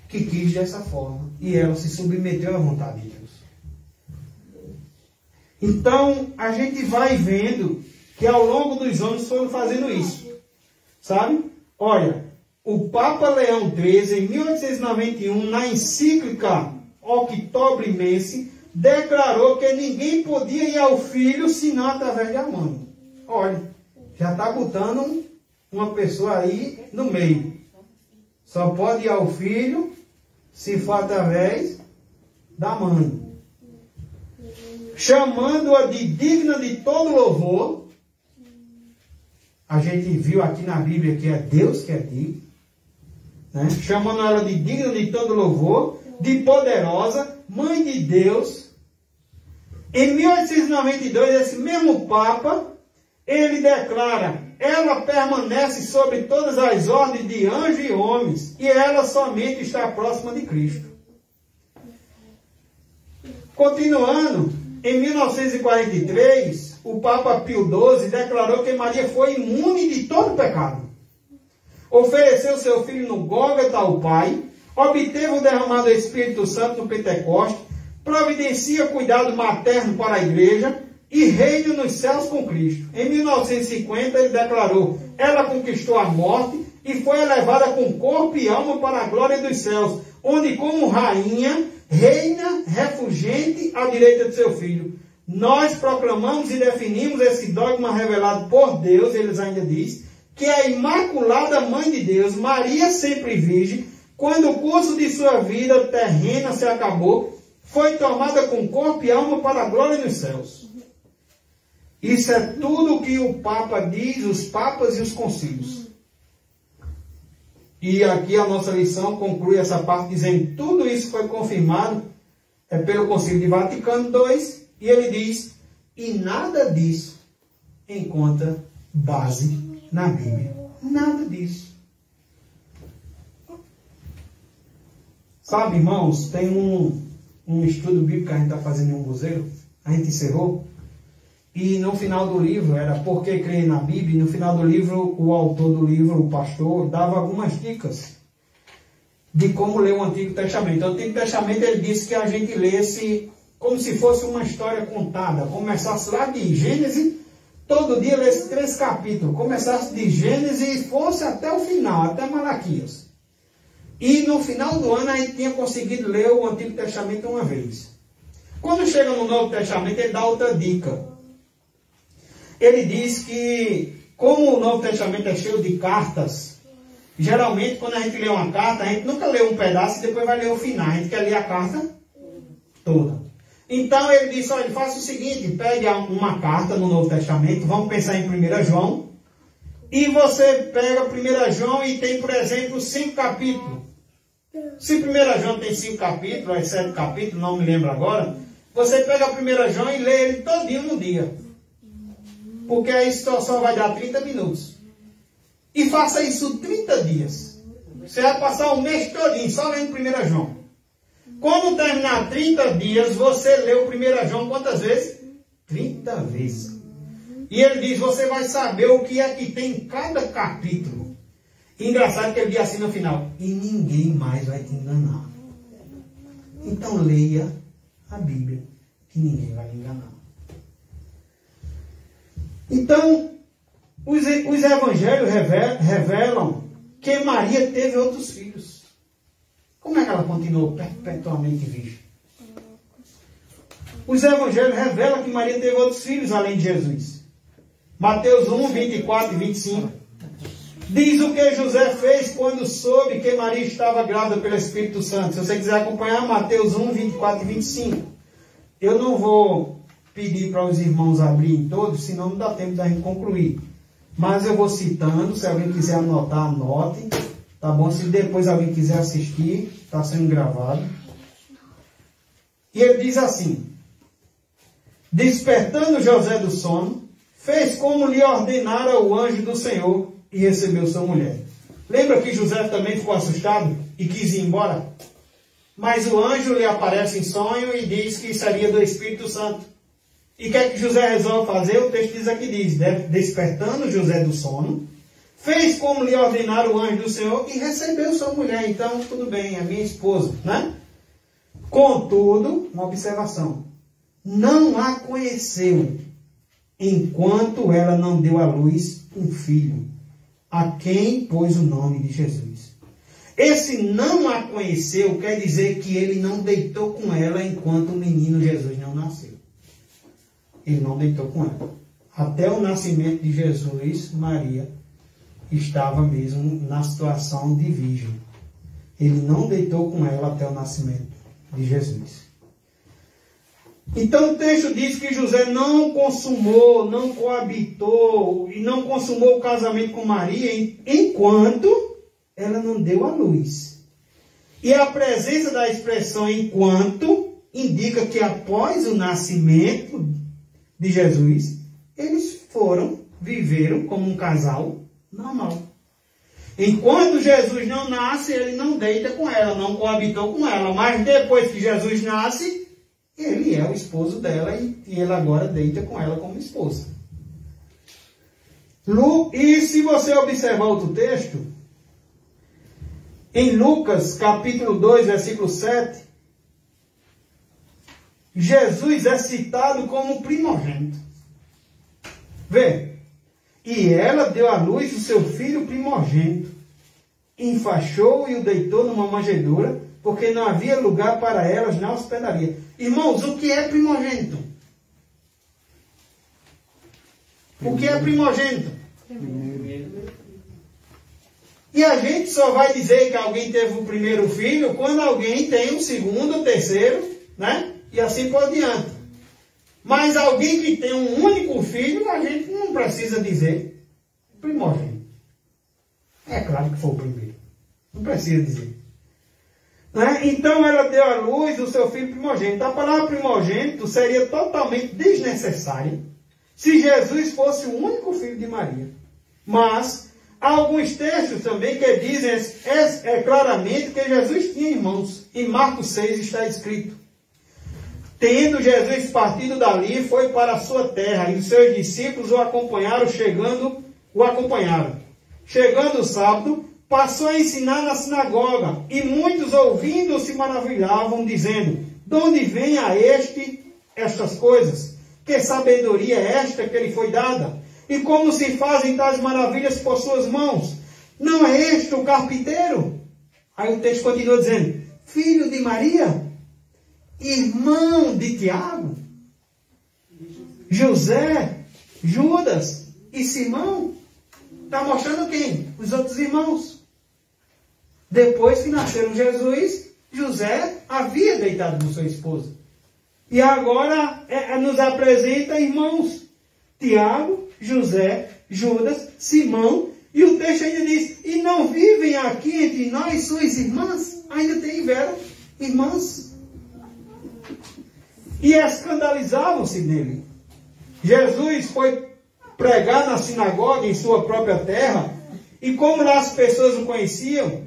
que quis dessa forma, e ela se submeteu à vontade de Deus. Então, a gente vai vendo que ao longo dos anos foram fazendo isso, sabe? Olha, o Papa Leão XIII, em 1891, na encíclica Octobrimense, declarou que ninguém podia ir ao filho senão através da mãe. Olha, já está botando uma pessoa aí no meio. Só pode ir ao filho se for através da mãe. Chamando-a de digna de todo louvor. A gente viu aqui na Bíblia que é Deus que é digno. Né? Chamando ela de digna de todo louvor, de poderosa, mãe de Deus. Em 1892, esse mesmo Papa, ele declara, ela permanece sobre todas as ordens de anjos e homens, e ela somente está próxima de Cristo. Continuando, em 1943, o Papa Pio XII declarou que Maria foi imune de todo pecado. Ofereceu seu filho no Gólgota ao Pai, obteve o derramado do Espírito Santo no Pentecoste, providencia cuidado materno para a igreja e reina nos céus com Cristo. Em 1950 ele declarou, ela conquistou a morte e foi elevada com corpo e alma para a glória dos céus, onde como rainha reina refulgente à direita de seu filho. Nós proclamamos e definimos esse dogma revelado por Deus, eles ainda dizem, que é a Imaculada Mãe de Deus, Maria sempre virgem, quando o curso de sua vida terrena se acabou, foi tomada com corpo e alma para a glória dos céus. Isso é tudo o que o Papa diz, os papas e os concílios. E aqui a nossa lição conclui essa parte dizendo, tudo isso foi confirmado pelo Concílio de Vaticano II, e ele diz, e nada disso encontra base na Bíblia. Nada disso. Sabe, irmãos, tem um estudo bíblico que a gente está fazendo em um museu, a gente encerrou, E no final do livro, era Por que Crer na Bíblia, e no final do livro, o autor do livro, o pastor, dava algumas dicas de como ler o Antigo Testamento. O Antigo Testamento, ele disse que a gente lesse como se fosse uma história contada, começasse lá de Gênesis, todo dia lesse 3 capítulos, começasse de Gênesis e fosse até o final, até Malaquias. E no final do ano a gente tinha conseguido ler o Antigo Testamento uma vez. Quando chega no Novo Testamento, ele dá outra dica. Ele diz que, como o Novo Testamento é cheio de cartas, geralmente quando a gente lê uma carta, a gente nunca lê um pedaço e depois vai ler o final. A gente quer ler a carta toda. Então ele disse, olha, faça o seguinte, pegue uma carta no Novo Testamento, vamos pensar em 1 João, e você pega 1 João e tem, por exemplo, 5 capítulos. Se 1 João tem 5 capítulos, é 7 capítulos, não me lembro agora, você pega 1 João e lê ele todinho no dia. Porque aí só vai dar 30 minutos. E faça isso 30 dias. Você vai passar o mês todinho só lendo 1 João. Quando terminar 30 dias, você lê o 1 João quantas vezes? 30 vezes. E ele diz, você vai saber o que é que tem em cada capítulo. Engraçado que ele diz assim no final, e ninguém mais vai te enganar. Então leia a Bíblia, que ninguém vai lhe enganar. Então, os evangelhos revelam que Maria teve outros filhos. Como é que ela continuou perpetuamente virgem? Os evangelhos revelam que Maria teve outros filhos além de Jesus. Mateus 1, 24 e 25. Diz o que José fez quando soube que Maria estava grávida pelo Espírito Santo. Se você quiser acompanhar, Mateus 1, 24 e 25. Eu não vou pedir para os irmãos abrirem todos, senão não dá tempo da gente concluir. Mas eu vou citando, se alguém quiser anotar, anote. Tá bom? Se depois alguém quiser assistir, está sendo gravado. E ele diz assim, despertando José do sono, fez como lhe ordenara o anjo do Senhor e recebeu sua mulher. Lembra que José também ficou assustado e quis ir embora? Mas o anjo lhe aparece em sonho e diz que seria do Espírito Santo. E o que é que José resolve fazer? O texto diz aqui, diz, despertando José do sono, fez como lhe ordenara o anjo do Senhor e recebeu sua mulher. Então, tudo bem, é minha esposa, né? Contudo, uma observação, não a conheceu enquanto ela não deu à luz um filho, a quem pôs o nome de Jesus. Esse não a conheceu quer dizer que ele não deitou com ela enquanto o menino Jesus não nasceu. Ele não deitou com ela. Até o nascimento de Jesus, Maria estava mesmo na situação de virgem. Ele não deitou com ela até o nascimento de Jesus. Então o texto diz que José não consumou, não coabitou e não consumou o casamento com Maria enquanto ela não deu à luz. E a presença da expressão enquanto indica que após o nascimento de Jesus, eles viveram como um casal normal. Enquanto Jesus não nasce, ele não deita com ela, não coabitou com ela. Mas depois que Jesus nasce, ele é o esposo dela e ele agora deita com ela como esposa. E se você observar outro texto, em Lucas capítulo 2, versículo 7, Jesus é citado como primogênito. Vê. E ela deu à luz o seu filho primogênito, enfaixou e o deitou numa manjedoura, porque não havia lugar para elas na hospedaria. Irmãos, o que é primogênito? O que é primogênito? E a gente só vai dizer que alguém teve o primeiro filho quando alguém tem o segundo, o terceiro, né? E assim por diante. Mas alguém que tem um único filho, a gente não precisa dizer primogênito. É claro que foi o primeiro. Não precisa dizer. Né? Então ela deu à luz o seu filho primogênito. A palavra primogênito seria totalmente desnecessária se Jesus fosse o único filho de Maria. Mas há alguns textos também que dizem claramente que Jesus tinha irmãos. Em Marcos 6 está escrito. Tendo Jesus partido dali, foi para a sua terra, e os seus discípulos o acompanharam. Chegando o sábado, passou a ensinar na sinagoga, e muitos ouvindo se maravilhavam, dizendo: de onde vem a estas coisas? Que sabedoria é esta que lhe foi dada? E como se fazem tais maravilhas por suas mãos? Não é este o carpinteiro? Aí o texto continua dizendo: filho de Maria, irmão de Tiago, José, Judas e Simão. Está mostrando quem? Os outros irmãos. Depois que nasceram Jesus, José havia deitado com sua esposa. E agora nos apresenta irmãos: Tiago, José, Judas, Simão. E o texto ainda diz: e não vivem aqui entre nós suas irmãs? Ainda tiveram irmãs. E escandalizavam-se dele. Jesus foi pregar na sinagoga em sua própria terra, e como lá as pessoas o conheciam,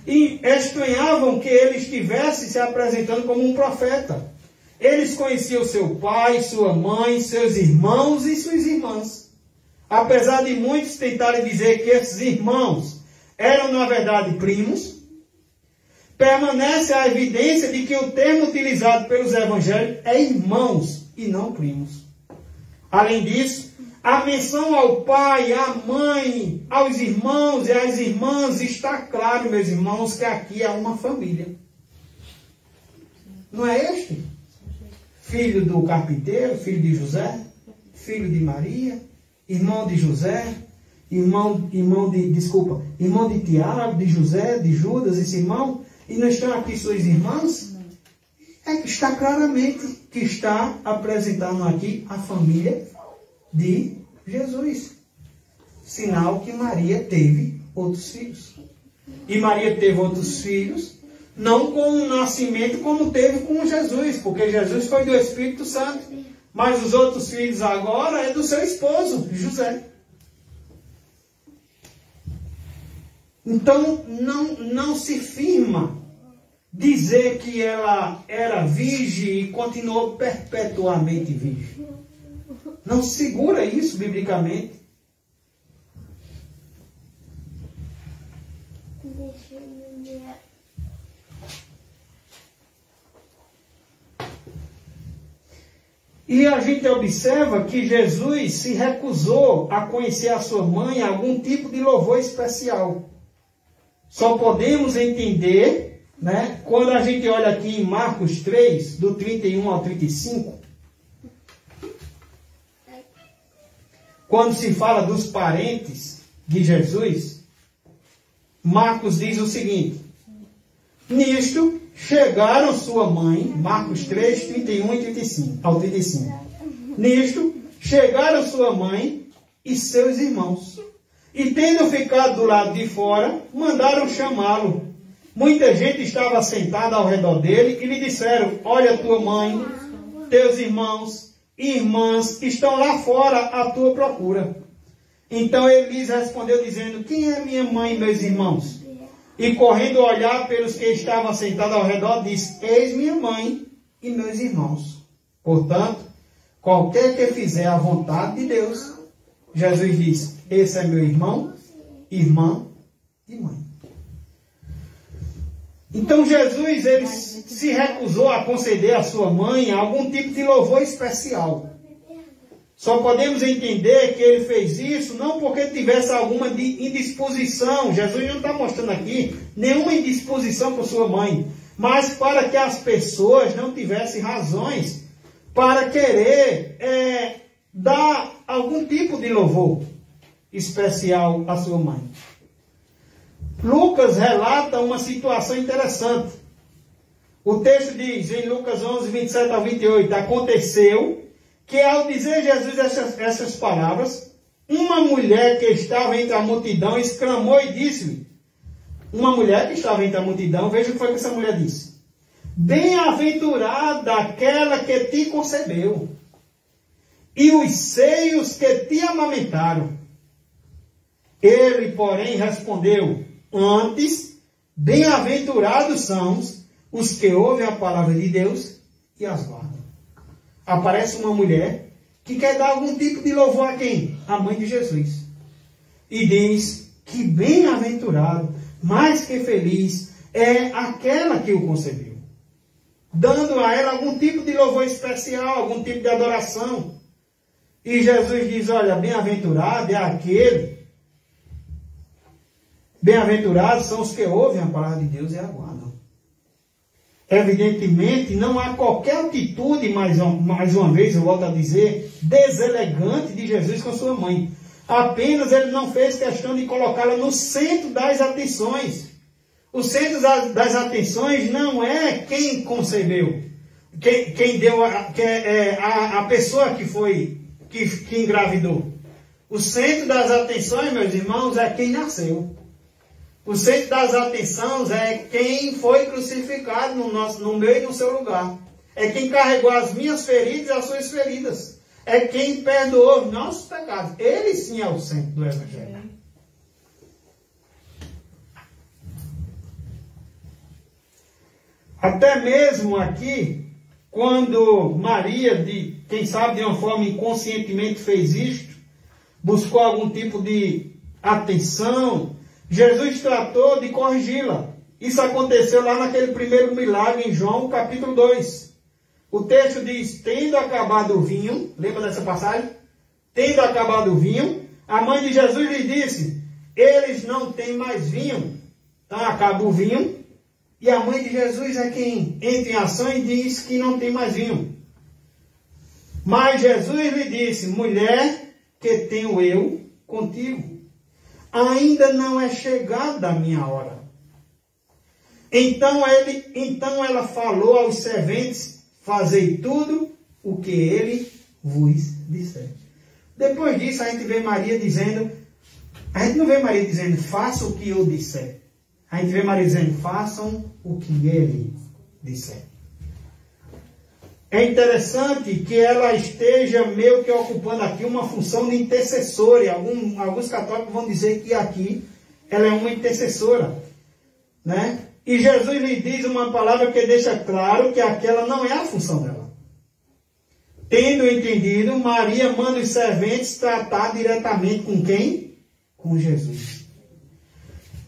e estranhavam que ele estivesse se apresentando como um profeta. Eles conheciam seu pai, sua mãe, seus irmãos e suas irmãs. Apesar de muitos tentarem dizer que esses irmãos eram, na verdade, primos, permanece a evidência de que o termo utilizado pelos evangélicos é irmãos e não primos. Além disso, a menção ao pai, à mãe, aos irmãos e às irmãs, está claro, meus irmãos, que aqui é uma família. Não é este? Filho do carpinteiro, filho de José, filho de Maria, irmão de José, irmão de Tiago, de José, de Judas e Simão, e não estão aqui suas irmãs? É que está claramente que está apresentando aqui a família de Jesus. Sinal que Maria teve outros filhos. E Maria teve outros filhos, não com o nascimento como teve com Jesus, porque Jesus foi do Espírito Santo. Mas os outros filhos agora é do seu esposo, José. Então, não se firma dizer que ela era virgem e continuou perpetuamente virgem. Não segura isso biblicamente. E a gente observa que Jesus se recusou a conhecer a sua mãe algum tipo de louvor especial. Só podemos entender, né, quando a gente olha aqui em Marcos 3, do 31 ao 35, quando se fala dos parentes de Jesus, Marcos diz o seguinte: nisto chegaram sua mãe, Marcos 3, 31 e 35, ao 35. Nisto chegaram sua mãe e seus irmãos, e tendo ficado do lado de fora, mandaram chamá-lo. Muita gente estava sentada ao redor dele e lhe disseram: olha, tua mãe, teus irmãos e irmãs estão lá fora à tua procura. Então ele lhes respondeu dizendo: quem é minha mãe e meus irmãos? E correndo a olhar pelos que estavam sentados ao redor, disse: eis minha mãe e meus irmãos. Portanto, qualquer que fizer a vontade de Deus, Jesus diz: esse é meu irmão, irmã e mãe. Então Jesus ele se recusou a conceder à sua mãe algum tipo de louvor especial. Só podemos entender que ele fez isso não porque tivesse alguma indisposição. Jesus não está mostrando aqui nenhuma indisposição por sua mãe, mas para que as pessoas não tivessem razões para querer dar algum tipo de louvor especial à sua mãe. Lucas relata uma situação interessante. O texto diz em Lucas 11, 27 a 28, aconteceu que ao dizer Jesus essas palavras, uma mulher que estava entre a multidão exclamou e disse-lhe, uma mulher que estava entre a multidão, veja o que foi que essa mulher disse: bem-aventurada aquela que te concebeu, e os seios que te amamentaram. Ele, porém, respondeu: antes, bem-aventurados são os que ouvem a palavra de Deus e as guardam. aparece uma mulher que quer dar algum tipo de louvor a quem? A mãe de Jesus. E diz que bem-aventurado, mais que feliz, é aquela que o concebeu. Dando a ela algum tipo de louvor especial, algum tipo de adoração. E Jesus diz, olha, bem-aventurado é aquele. Bem-aventurados são os que ouvem a palavra de Deus e aguardam. Evidentemente, não há qualquer atitude, mais uma vez, eu volto a dizer, deselegante de Jesus com sua mãe. Apenas ele não fez questão de colocá-la no centro das atenções. O centro das atenções não é quem concebeu, quem deu, a pessoa que engravidou. O centro das atenções, meus irmãos, é quem nasceu. O centro das atenções é quem foi crucificado no meu e no seu lugar. É quem carregou as minhas feridas e as suas feridas. É quem perdoou os nossos pecados. Ele sim é o centro do Evangelho. Até mesmo aqui, quando Maria, quem sabe de uma forma inconscientemente fez isto, buscou algum tipo de atenção, Jesus tratou de corrigi-la. Isso aconteceu lá naquele primeiro milagre em João capítulo 2. O texto diz, tendo acabado o vinho, lembra dessa passagem? Tendo acabado o vinho, a mãe de Jesus lhe disse, eles não têm mais vinho. Então acaba o vinho, e a mãe de Jesus é quem entra em ação e diz que não tem mais vinho. Mas Jesus lhe disse, mulher, que tenho eu contigo? Ainda não é chegada a minha hora. Então ela falou aos serventes, fazei tudo o que ele vos disser. Depois disso a gente vê Maria dizendo, a gente não vê Maria dizendo, faça o que eu disser. A gente vê Maria dizendo, façam o que ele disser. É interessante que ela esteja meio que ocupando aqui uma função de intercessora. E alguns católicos vão dizer que aqui ela é uma intercessora, né? E Jesus lhe diz uma palavra que deixa claro que aquela não é a função dela. Tendo entendido, Maria manda os serventes tratar diretamente com quem? Com Jesus.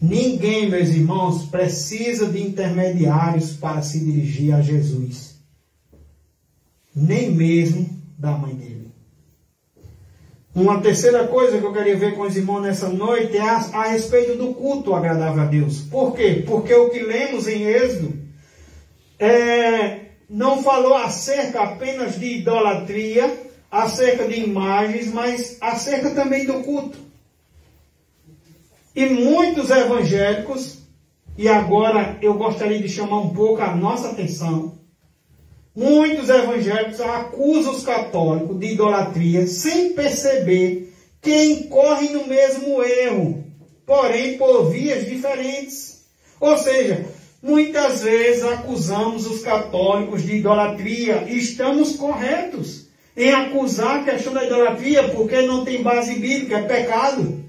Ninguém, meus irmãos, precisa de intermediários para se dirigir a Jesus. Nem mesmo da mãe dele. Uma terceira coisa que eu queria ver com os irmãos nessa noite é a respeito do culto agradável a Deus. Por quê? Porque o que lemos em Êxodo não falou acerca apenas de idolatria, acerca de imagens, mas acerca também do culto. E muitos evangélicos, e agora eu gostaria de chamar um pouco a nossa atenção, muitos evangélicos acusam os católicos de idolatria sem perceber que incorrem no mesmo erro, porém por vias diferentes. Ou seja, muitas vezes acusamos os católicos de idolatria e estamos corretos em acusar a questão da idolatria porque não tem base bíblica, é pecado.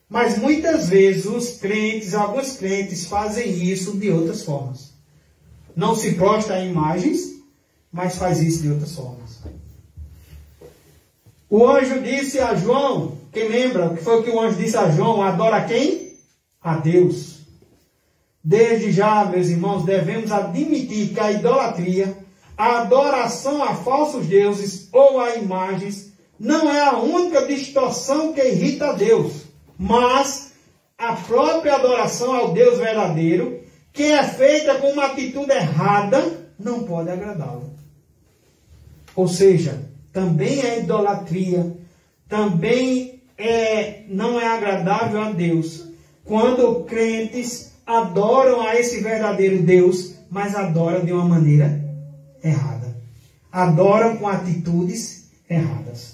Mas muitas vezes alguns crentes fazem isso de outras formas. Não se prostra a imagens, mas faz isso de outras formas. O anjo disse a João, quem lembra o que foi que o anjo disse a João? Adora quem? A Deus. Desde já, meus irmãos, devemos admitir que a idolatria, a adoração a falsos deuses ou a imagens, não é a única distorção que irrita a Deus, mas a própria adoração ao Deus verdadeiro, que é feita com uma atitude errada, não pode agradá-lo. Ou seja, também é idolatria, também não é agradável a Deus, quando crentes adoram a esse verdadeiro Deus, mas adoram de uma maneira errada. Adoram com atitudes erradas.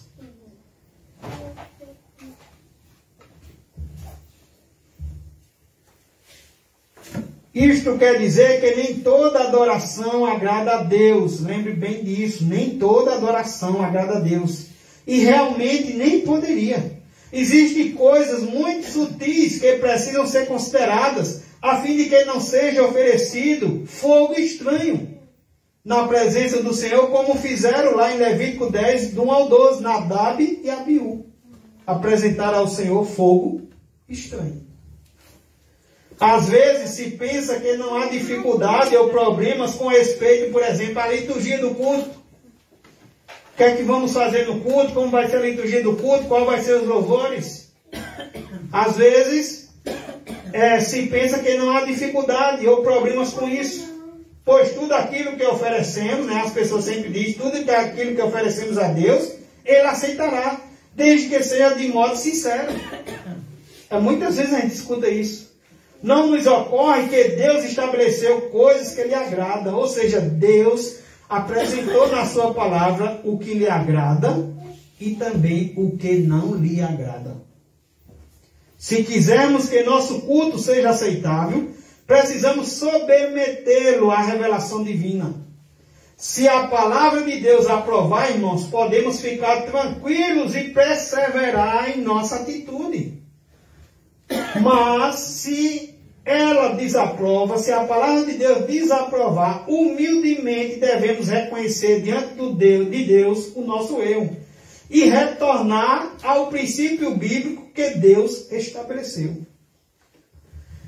Isto quer dizer que nem toda adoração agrada a Deus. Lembre bem disso. Nem toda adoração agrada a Deus. E realmente nem poderia. Existem coisas muito sutis que precisam ser consideradas a fim de que não seja oferecido fogo estranho. na presença do Senhor, como fizeram lá em Levítico 10, do 1 ao 12, Nadab e Abiú. Apresentaram ao Senhor fogo estranho. Às vezes se pensa que não há dificuldade ou problemas com respeito, por exemplo, à liturgia do culto. O que é que vamos fazer no culto? Como vai ser a liturgia do culto? Qual vai ser os louvores? Às vezes se pensa que não há dificuldade ou problemas com isso. Pois tudo aquilo que oferecemos, né, as pessoas sempre dizem, tudo aquilo que oferecemos a Deus, Ele aceitará, desde que seja de modo sincero. Muitas vezes a gente escuta isso. Não nos ocorre que Deus estabeleceu coisas que lhe agradam, ou seja, Deus apresentou na sua palavra o que lhe agrada e também o que não lhe agrada. Se quisermos que nosso culto seja aceitável, precisamos submetê-lo à revelação divina. Se a palavra de Deus aprovar, irmãos, podemos ficar tranquilos e perseverar em nossa atitude. Mas se ela desaprova, se a palavra de Deus desaprovar, humildemente devemos reconhecer diante de Deus o nosso erro e retornar ao princípio bíblico que Deus estabeleceu.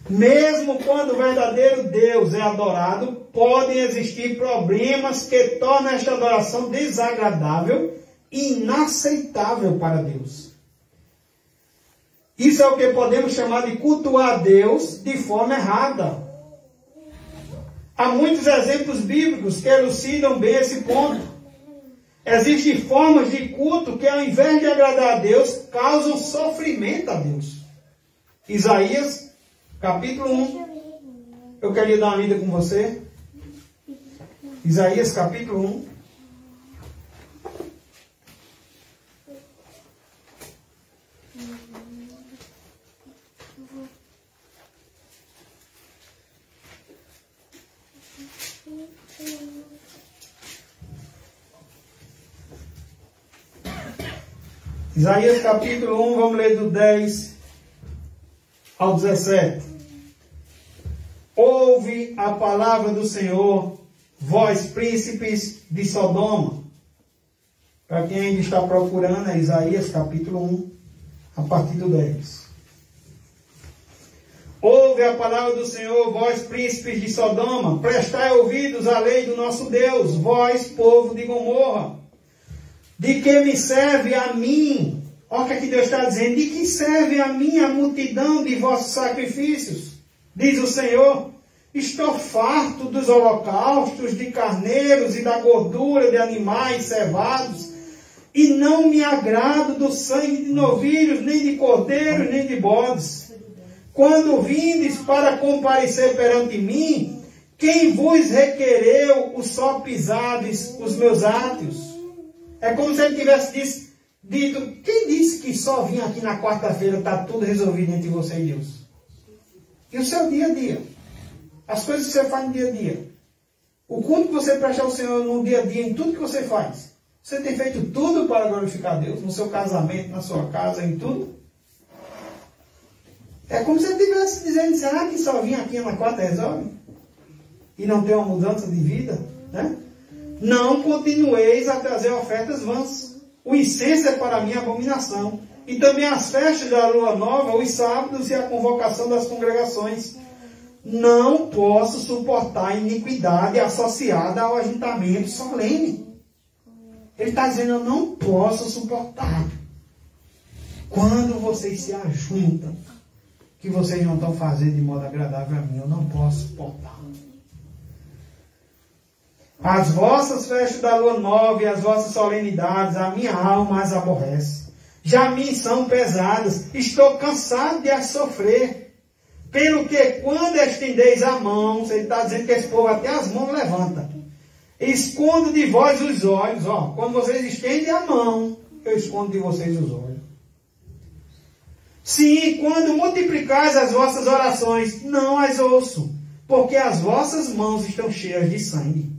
Mesmo quando o verdadeiro Deus é adorado, podem existir problemas que tornam esta adoração desagradável e inaceitável para Deus. Isso é o que podemos chamar de cultuar a Deus de forma errada. Há muitos exemplos bíblicos que elucidam bem esse ponto. Existem formas de culto que, ao invés de agradar a Deus, causam sofrimento a Deus. Isaías, capítulo 1. Eu queria dar uma lida com você. Isaías, capítulo 1. Isaías capítulo 1, vamos ler do 10 ao 17. Ouve a palavra do Senhor, vós príncipes de Sodoma. Para quem ainda está procurando, é Isaías capítulo 1, a partir do 10. Ouve a palavra do Senhor, vós príncipes de Sodoma, prestai ouvidos à lei do nosso Deus, vós povo de Gomorra. De que me serve a mim? Olha o que aqui Deus está dizendo. De que serve a mim a multidão de vossos sacrifícios? Diz o Senhor. Estou farto dos holocaustos, de carneiros e da gordura de animais cevados, e não me agrado do sangue de novilhos, nem de cordeiros, nem de bodes. Quando vindes para comparecer perante mim, quem vos requereu os só pisades os meus átrios? É como se ele tivesse dito, quem disse que só vinha aqui na quarta-feira, está tudo resolvido entre você e Deus? E o seu dia a dia? As coisas que você faz no dia a dia? O culto que você presta ao Senhor no dia a dia, em tudo que você faz? Você tem feito tudo para glorificar Deus? No seu casamento, na sua casa, em tudo? É como se ele estivesse dizendo, será que só vinha aqui na quarta resolve? E não tem uma mudança de vida? Né? Não continueis a trazer ofertas vãs. O incenso é para mim abominação. E também as festas da lua nova, os sábados e a convocação das congregações. Não posso suportar a iniquidade associada ao ajuntamento solene. Ele está dizendo, eu não posso suportar. Quando vocês se ajuntam, que vocês não estão fazendo de modo agradável a mim, eu não posso suportar. As vossas festas da lua nova e as vossas solenidades, a minha alma as aborrece. Já me são pesadas, estou cansado de as sofrer. Pelo que quando estendeis a mão, ele está dizendo que esse povo até as mãos levanta. Escondo de vós os olhos, ó, quando vocês estendem a mão, eu escondo de vocês os olhos. Sim, quando multiplicais as vossas orações, não as ouço, porque as vossas mãos estão cheias de sangue.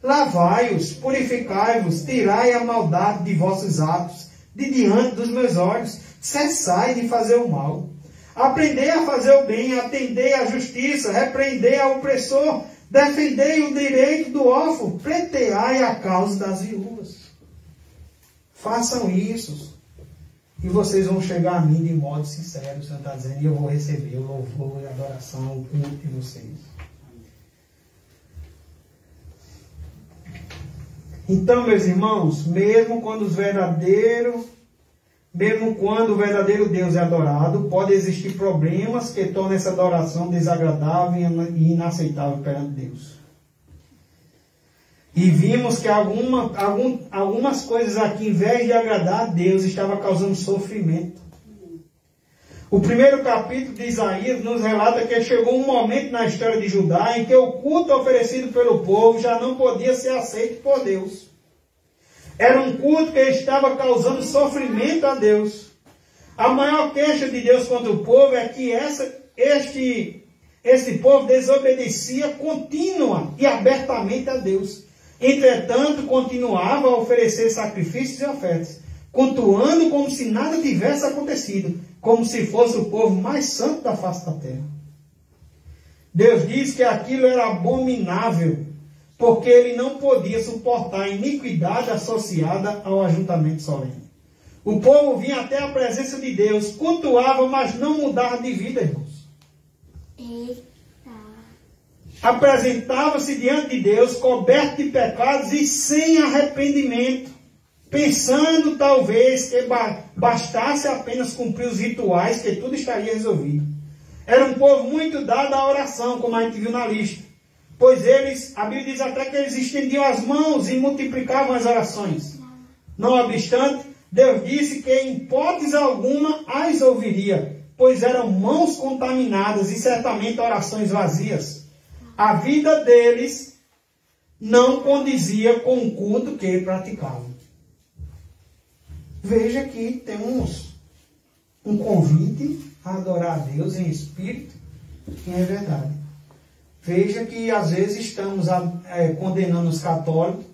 Lavai-os, purificai-vos, tirai a maldade de vossos atos, de diante dos meus olhos, cessai de fazer o mal. Aprendei a fazer o bem, atendei à justiça, repreendei ao opressor, Defendei o direito do órfão, pleiteai a causa das viúvas. Façam isso. E vocês vão chegar a mim de modo sincero, o Senhor está dizendo, e eu vou receber o louvor e a adoração, o culto de vocês. Então, meus irmãos, mesmo quando o verdadeiro Deus é adorado, pode existir problemas que tornam essa adoração desagradável e inaceitável perante Deus. E vimos que algumas coisas aqui, em vez de agradar a Deus, estavam causando sofrimento. O primeiro capítulo de Isaías nos relata que chegou um momento na história de Judá em que o culto oferecido pelo povo já não podia ser aceito por Deus. Era um culto que estava causando sofrimento a Deus. A maior queixa de Deus contra o povo é que esse povo desobedecia contínua e abertamente a Deus. Entretanto, continuava a oferecer sacrifícios e ofertas, cultuando como se nada tivesse acontecido, como se fosse o povo mais santo da face da terra. Deus diz que aquilo era abominável, porque ele não podia suportar a iniquidade associada ao ajuntamento solene. O povo vinha até a presença de Deus, cultuava, mas não mudava de vida, irmãos. Apresentava-se diante de Deus coberto de pecados e sem arrependimento, pensando talvez que bastasse apenas cumprir os rituais, que tudo estaria resolvido. Era um povo muito dado à oração, como a gente viu na lista, pois a Bíblia diz até que eles estendiam as mãos e multiplicavam as orações. Não obstante, Deus disse que em hipótese alguma as ouviria, pois eram mãos contaminadas e certamente orações vazias. A vida deles não condizia com o culto que praticavam. Veja que temos um convite a adorar a Deus em espírito e em verdade. Veja que às vezes estamos condenando os católicos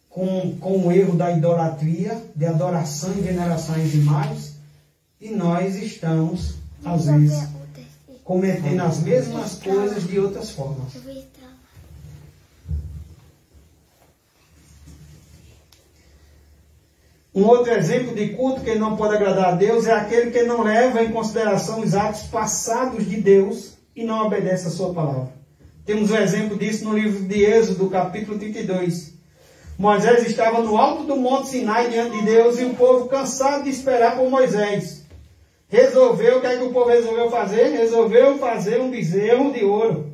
com o erro da idolatria, de adoração e veneração às imagens, e nós estamos, às vezes, cometendo as mesmas coisas de outras formas. Um outro exemplo de culto que não pode agradar a Deus é aquele que não leva em consideração os atos passados de Deus e não obedece a sua palavra. Temos um exemplo disso no livro de Êxodo, capítulo 32. Moisés estava no alto do monte Sinai diante de Deus e o povo cansado de esperar por Moisés. O que é que o povo resolveu fazer? Resolveu fazer um bezerro de ouro.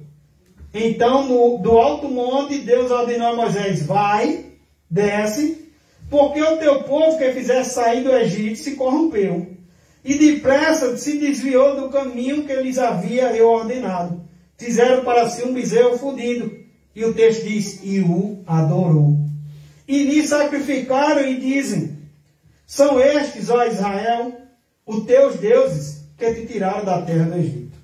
Então, do alto monte, Deus ordenou a Moisés: vai, desce, porque o teu povo que fizesse sair do Egito se corrompeu, e depressa se desviou do caminho que lhes havia eu ordenado. Fizeram para si um bezerro fundido. E o texto diz: e o adorou. E lhe sacrificaram e dizem: são estes, ó Israel, os teus deuses que te tiraram da terra do Egito.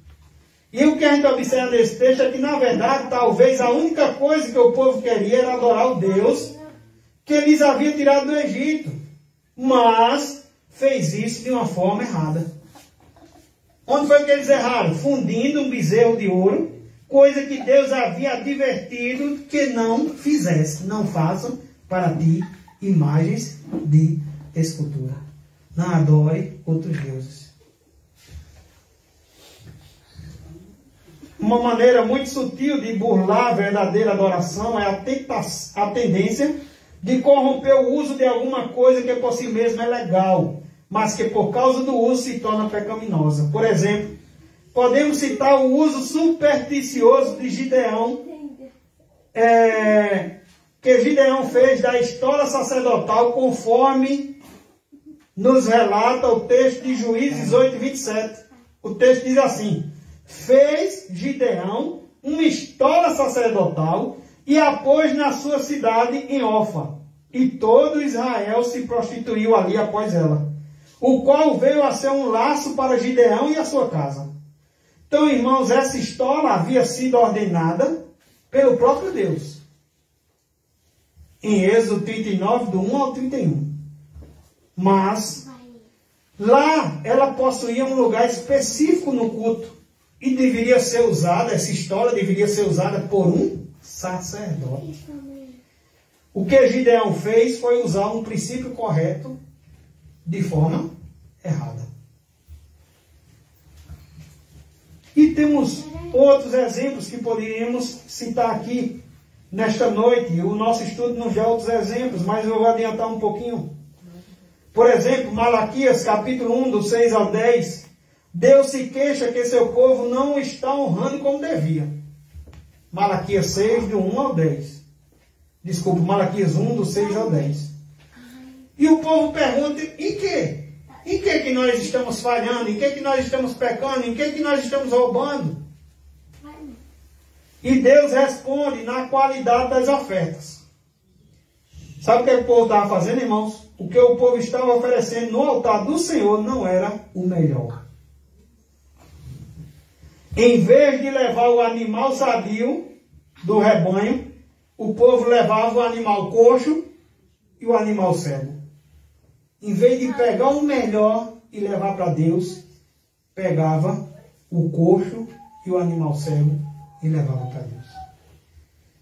E o que a gente observa nesse texto é que, na verdade, talvez a única coisa que o povo queria era adorar o Deus que lhes havia tirado do Egito. Mas fez isso de uma forma errada. Onde foi que eles erraram? Fundindo um bezerro de ouro, coisa que Deus havia advertido que não fizesse. Não façam para ti imagens de escultura. Não adore outros deuses. Uma maneira muito sutil de burlar a verdadeira adoração é a tendência de corromper o uso de alguma coisa que por si mesma é legal, mas que por causa do uso se torna pecaminosa. Por exemplo, podemos citar o uso supersticioso de Gideão, que Gideão fez da estola sacerdotal, conforme nos relata o texto de Juízes 8, 27. O texto diz assim: fez Gideão uma estola sacerdotal e a pôs na sua cidade em Ofa, e todo Israel se prostituiu ali após ela, o qual veio a ser um laço para Gideão e a sua casa. Então, irmãos, essa estola havia sido ordenada pelo próprio Deus, em Êxodo 39, do 1 ao 31. Mas lá ela possuía um lugar específico no culto, e deveria ser usada, essa história deveria ser usada por um sacerdote. O que Gideão fez foi usar um princípio correto de forma errada. E temos outros exemplos que poderíamos citar aqui nesta noite. O nosso estudo nos dá outros exemplos, mas eu vou adiantar um pouquinho. Por exemplo, Malaquias capítulo 1, do 6 ao 10. Deus se queixa que seu povo não está honrando como devia. Malaquias 6, do 1 ao 10. Desculpa, Malaquias 1, do 6 ao 10. E o povo pergunta, em que? Em que nós estamos falhando? Em que nós estamos pecando? Em que nós estamos roubando? E Deus responde na qualidade das ofertas. Sabe o que o povo estava fazendo, irmãos? O que o povo estava oferecendo no altar do Senhor não era o melhor. Em vez de levar o animal sadio do rebanho, o povo levava o animal coxo e o animal cego. Em vez de pegar o melhor e levar para Deus, pegava o coxo e o animal cego e levava para Deus.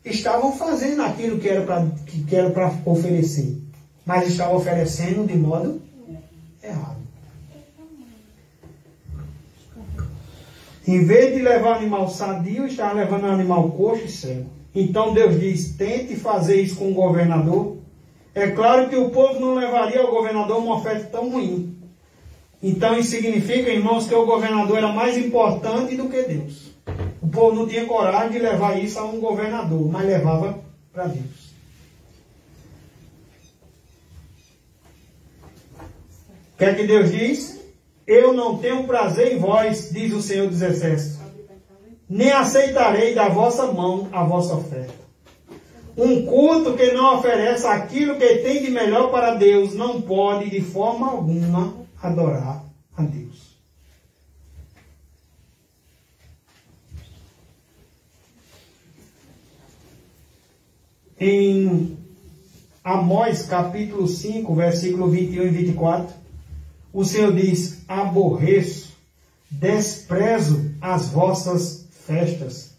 Estavam fazendo aquilo que era para oferecer, mas estavam oferecendo de modo errado. Em vez de levar o animal sadio, estava levando o animal coxo e cego. Então Deus diz, tente fazer isso com o governador. É claro que o povo não levaria ao governador uma oferta tão ruim. Então isso significa, irmãos, que o governador era mais importante do que Deus. O povo não tinha coragem de levar isso a um governador, mas levava para Deus. O que é que Deus diz? Eu não tenho prazer em vós, diz o Senhor dos Exércitos, nem aceitarei da vossa mão a vossa oferta. Um culto que não oferece aquilo que tem de melhor para Deus não pode de forma alguma adorar a Deus. Em Amós capítulo 5, versículo 21 e 24, o Senhor diz, aborreço, desprezo as vossas festas,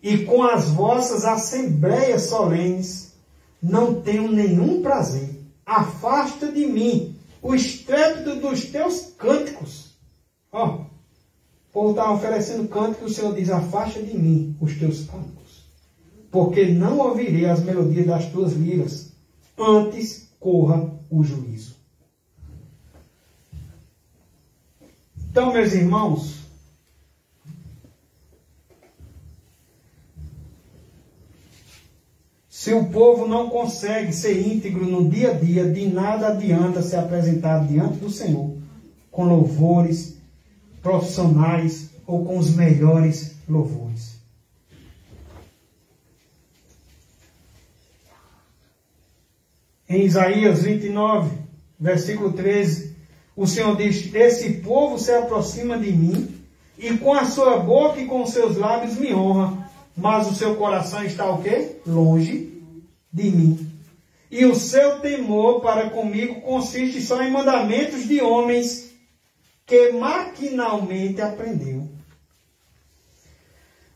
e com as vossas assembleias solenes não tenho nenhum prazer. Afasta de mim o estrépito dos teus cânticos. Ó, o povo está oferecendo cânticos, o Senhor diz, afasta de mim os teus cânticos, porque não ouvirei as melodias das tuas liras, antes corra o juízo. Então, meus irmãos, se o povo não consegue ser íntegro no dia a dia, de nada adianta se apresentar diante do Senhor com louvores profissionais ou com os melhores louvores. Em Isaías 29, versículo 13, o Senhor diz, esse povo se aproxima de mim, e com a sua boca e com os seus lábios me honra, mas o seu coração está o quê? Longe de mim. E o seu temor para comigo consiste só em mandamentos de homens que maquinalmente aprendeu.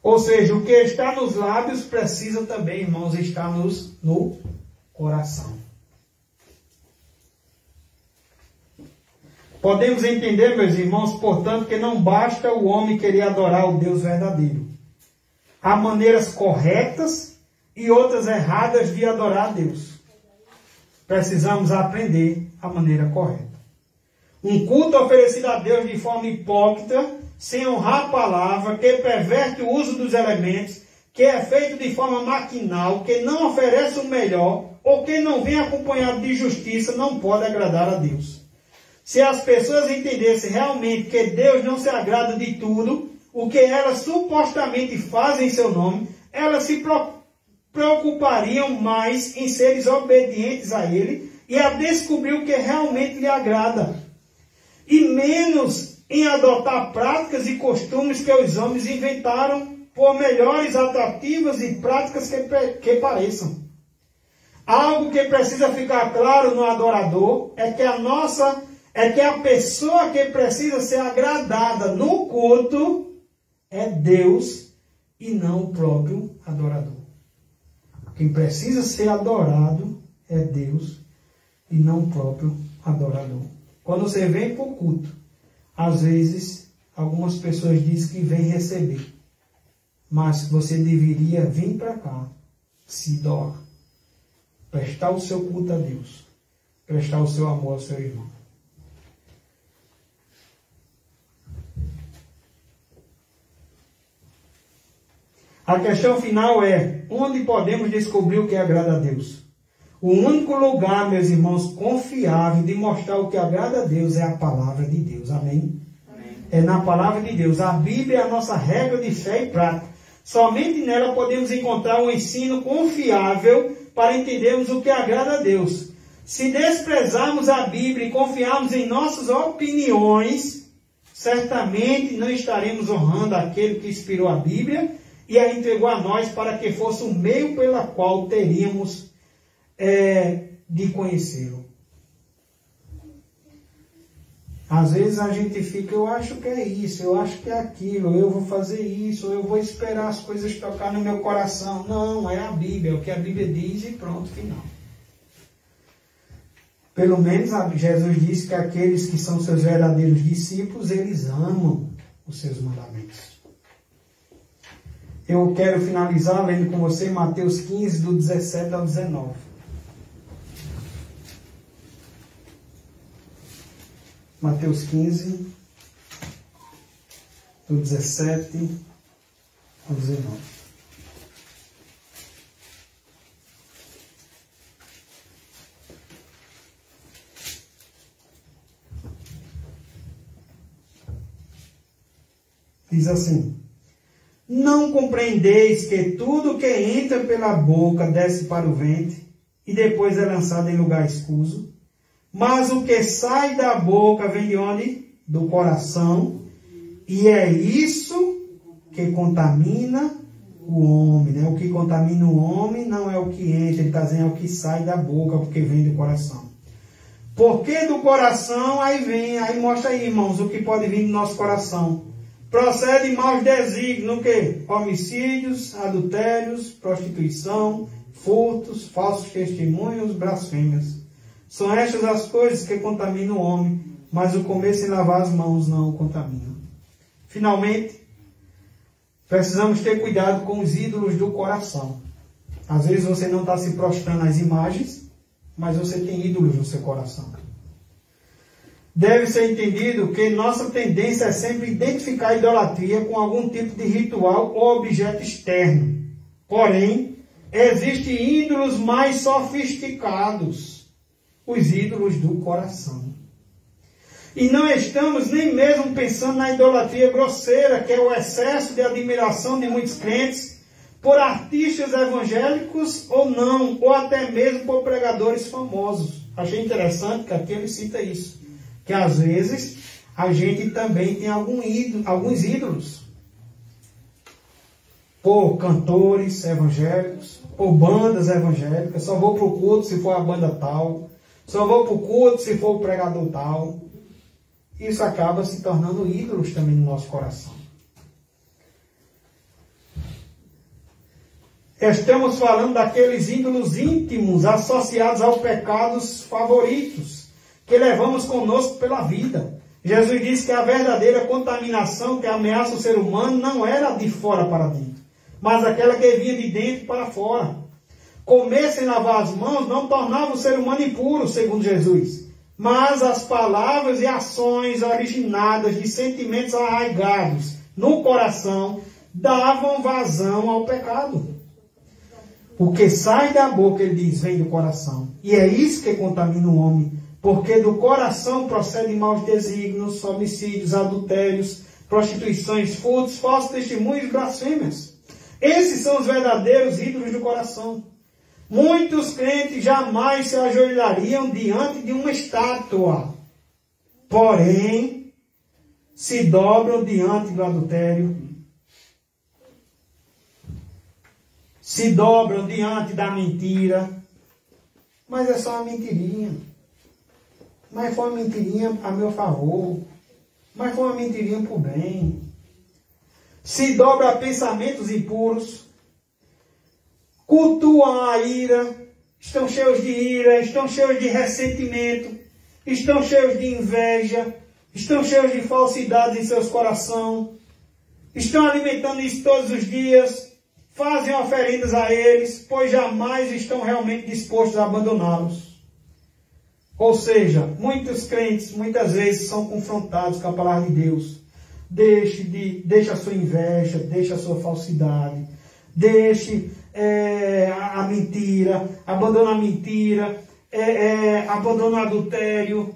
Ou seja, o que está nos lábios precisa também, irmãos, estar no coração. Podemos entender, meus irmãos, portanto, que não basta o homem querer adorar o Deus verdadeiro. Há maneiras corretas e outras erradas de adorar a Deus. Precisamos aprender a maneira correta. Um culto oferecido a Deus de forma hipócrita, sem honrar a palavra, que perverte o uso dos elementos, que é feito de forma maquinal, que não oferece o melhor, ou que não vem acompanhado de justiça, não pode agradar a Deus. Se as pessoas entendessem realmente que Deus não se agrada de tudo, o que elas supostamente fazem em seu nome, elas se preocupariam mais em seres obedientes a Ele e a descobrir o que realmente lhe agrada. E menos em adotar práticas e costumes que os homens inventaram, por melhores, atrativas e práticas que pareçam. Algo que precisa ficar claro no adorador é que a pessoa que precisa ser agradada no culto é Deus e não o próprio adorador. Quem precisa ser adorado é Deus e não o próprio adorador. Quando você vem para o culto, às vezes algumas pessoas dizem que vem receber, mas você deveria vir para cá, se doar, prestar o seu culto a Deus, prestar o seu amor ao seu irmão. A questão final é: onde podemos descobrir o que agrada a Deus? O único lugar, meus irmãos, confiável de mostrar o que agrada a Deus é a palavra de Deus. Amém? Amém. É na palavra de Deus. A Bíblia é a nossa regra de fé e prática. Somente nela podemos encontrar um ensino confiável para entendermos o que agrada a Deus. Se desprezarmos a Bíblia e confiarmos em nossas opiniões, certamente não estaremos honrando aquele que inspirou a Bíblia e a entregou a nós para que fosse o meio pela qual teríamos de conhecê-lo. Às vezes a gente fica, eu acho que é isso, eu acho que é aquilo, eu vou fazer isso, eu vou esperar as coisas tocar no meu coração. Não, é a Bíblia, é o que a Bíblia diz e pronto, final. Pelo menos Jesus disse que aqueles que são seus verdadeiros discípulos, eles amam os seus mandamentos. Eu quero finalizar lendo com você Mateus 15, do 17 ao 19. Mateus 15, do 17 ao 19. Diz assim: não compreendeis que tudo que entra pela boca desce para o ventre e depois é lançado em lugar escuso? Mas o que sai da boca vem de onde? Do coração. E é isso que contamina o homem. Né? O que contamina o homem não é o que entra, ele está dizendo, é o que sai da boca, porque vem do coração. Porque do coração, aí mostra aí, irmãos, o que pode vir do nosso coração. Procede maus desígnios, o quê? Homicídios, adultérios, prostituição, furtos, falsos testemunhos, blasfêmias. São estas as coisas que contaminam o homem, mas o comer sem lavar as mãos não o contamina. Finalmente, precisamos ter cuidado com os ídolos do coração. Às vezes você não está se prostrando às imagens, mas você tem ídolos no seu coração. Deve ser entendido que nossa tendência é sempre identificar a idolatria com algum tipo de ritual ou objeto externo. Porém, existem ídolos mais sofisticados. Os ídolos do coração. E não estamos nem mesmo pensando na idolatria grosseira, que é o excesso de admiração de muitos crentes por artistas evangélicos ou não, ou até mesmo por pregadores famosos. Achei interessante que aqui ele cita isso, que às vezes a gente também tem alguns ídolos por cantores evangélicos, por bandas evangélicas. Só vou para o culto se for a banda tal. Só vou para o culto se for o pregador tal. Isso acaba se tornando ídolos também no nosso coração. Estamos falando daqueles ídolos íntimos associados aos pecados favoritos que levamos conosco pela vida. Jesus disse que a verdadeira contaminação que ameaça o ser humano não era de fora para dentro, mas aquela que vinha de dentro para fora. Comer sem lavar as mãos não tornava o ser humano impuro, segundo Jesus. Mas as palavras e ações originadas de sentimentos arraigados no coração davam vazão ao pecado. O que sai da boca, ele diz, vem do coração. E é isso que contamina o homem. Porque do coração procedem maus desígnios, homicídios, adultérios, prostituições, furtos, falsos testemunhos e blasfêmias. Esses são os verdadeiros ídolos do coração. Muitos crentes jamais se ajoelhariam diante de uma estátua, porém se dobram diante do adultério, se dobram diante da mentira, mas é só uma mentirinha. Mas foi uma mentirinha a meu favor, mas foi uma mentirinha para o bem. se dobra a pensamentos impuros, cultuam a ira, estão cheios de ira, estão cheios de ressentimento, estão cheios de inveja, estão cheios de falsidade em seus corações, estão alimentando isso todos os dias, fazem oferendas a eles, pois jamais estão realmente dispostos a abandoná-los. Ou seja, muitos crentes, muitas vezes, são confrontados com a palavra de Deus. Deixe a sua inveja, deixe a sua falsidade, deixe a mentira, abandona a mentira, abandona o adultério.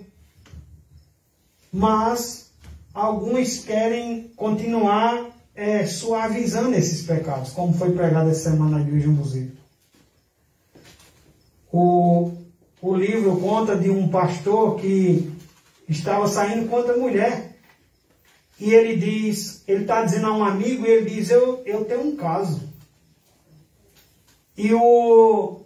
Mas alguns querem continuar suavizando esses pecados, como foi pregado essa semana na igreja em Buzico. O livro conta de um pastor que estava saindo contra a mulher. E ele está dizendo a um amigo, e ele diz, eu tenho um caso. E o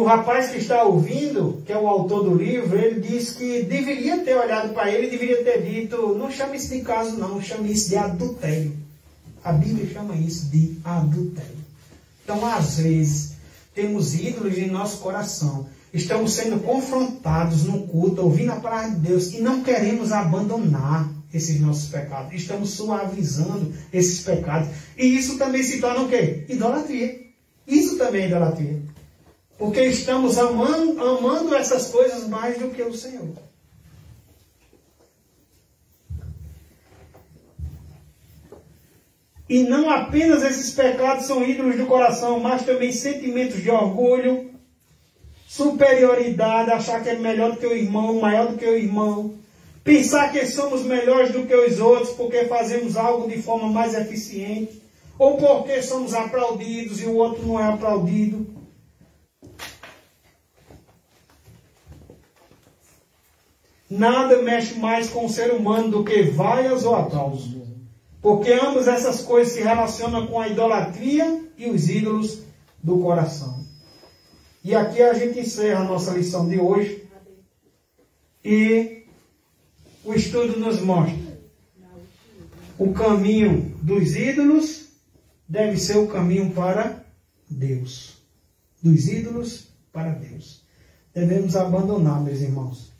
rapaz que está ouvindo, que é o autor do livro, ele diz que deveria ter olhado para ele e deveria ter dito, não chame isso de caso não, chame isso de adultério. A Bíblia chama isso de adultério. Então, às vezes, temos ídolos em nosso coração. Estamos sendo confrontados no culto, ouvindo a palavra de Deus, e não queremos abandonar esses nossos pecados. Estamos suavizando esses pecados. E isso também se torna o quê? Idolatria. Isso também é idolatria. Porque estamos amando essas coisas mais do que o Senhor. E não apenas esses pecados são ídolos do coração, mas também sentimentos de orgulho, superioridade, achar que é melhor do que o irmão, maior do que o irmão, pensar que somos melhores do que os outros porque fazemos algo de forma mais eficiente, ou porque somos aplaudidos e o outro não é aplaudido. Nada mexe mais com o ser humano do que vaias ou aplausos. Porque ambas essas coisas se relacionam com a idolatria e os ídolos do coração. E aqui a gente encerra a nossa lição de hoje. E o estudo nos mostra o caminho dos ídolos deve ser o caminho para Deus. Dos ídolos para Deus. Devemos abandonar, meus irmãos,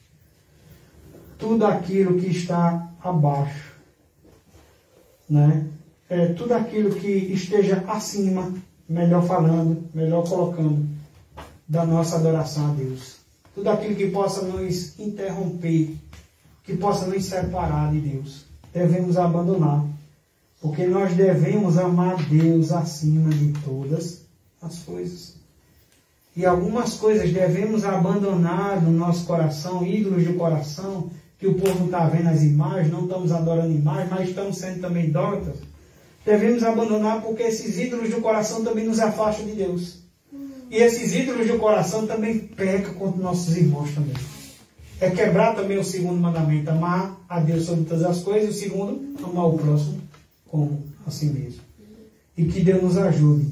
tudo aquilo que está abaixo. Né? Tudo aquilo que esteja acima, melhor falando, melhor colocando, da nossa adoração a Deus. Tudo aquilo que possa nos interromper, que possa nos separar de Deus, devemos abandonar. Porque nós devemos amar Deus acima de todas as coisas. E algumas coisas devemos abandonar no nosso coração, ídolos do coração, que o povo não está vendo as imagens, não estamos adorando imagens, mas estamos sendo também idólatras. Devemos abandonar porque esses ídolos do coração também nos afastam de Deus. E esses ídolos do coração também pecam contra nossos irmãos também. É quebrar também o segundo mandamento, amar a Deus sobre todas as coisas, e o segundo, amar o próximo como a si mesmo. E que Deus nos ajude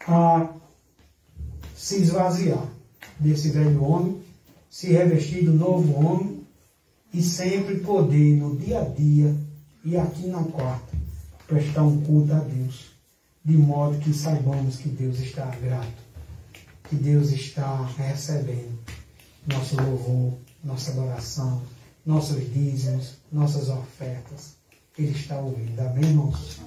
a se esvaziar desse velho homem, se revestir do novo homem, e sempre poder, no dia a dia, e aqui na quarta, prestar um culto a Deus, de modo que saibamos que Deus está grato, que Deus está recebendo nosso louvor, nossa adoração, nossos dízimos, nossas ofertas. Ele está ouvindo. Amém, irmãos?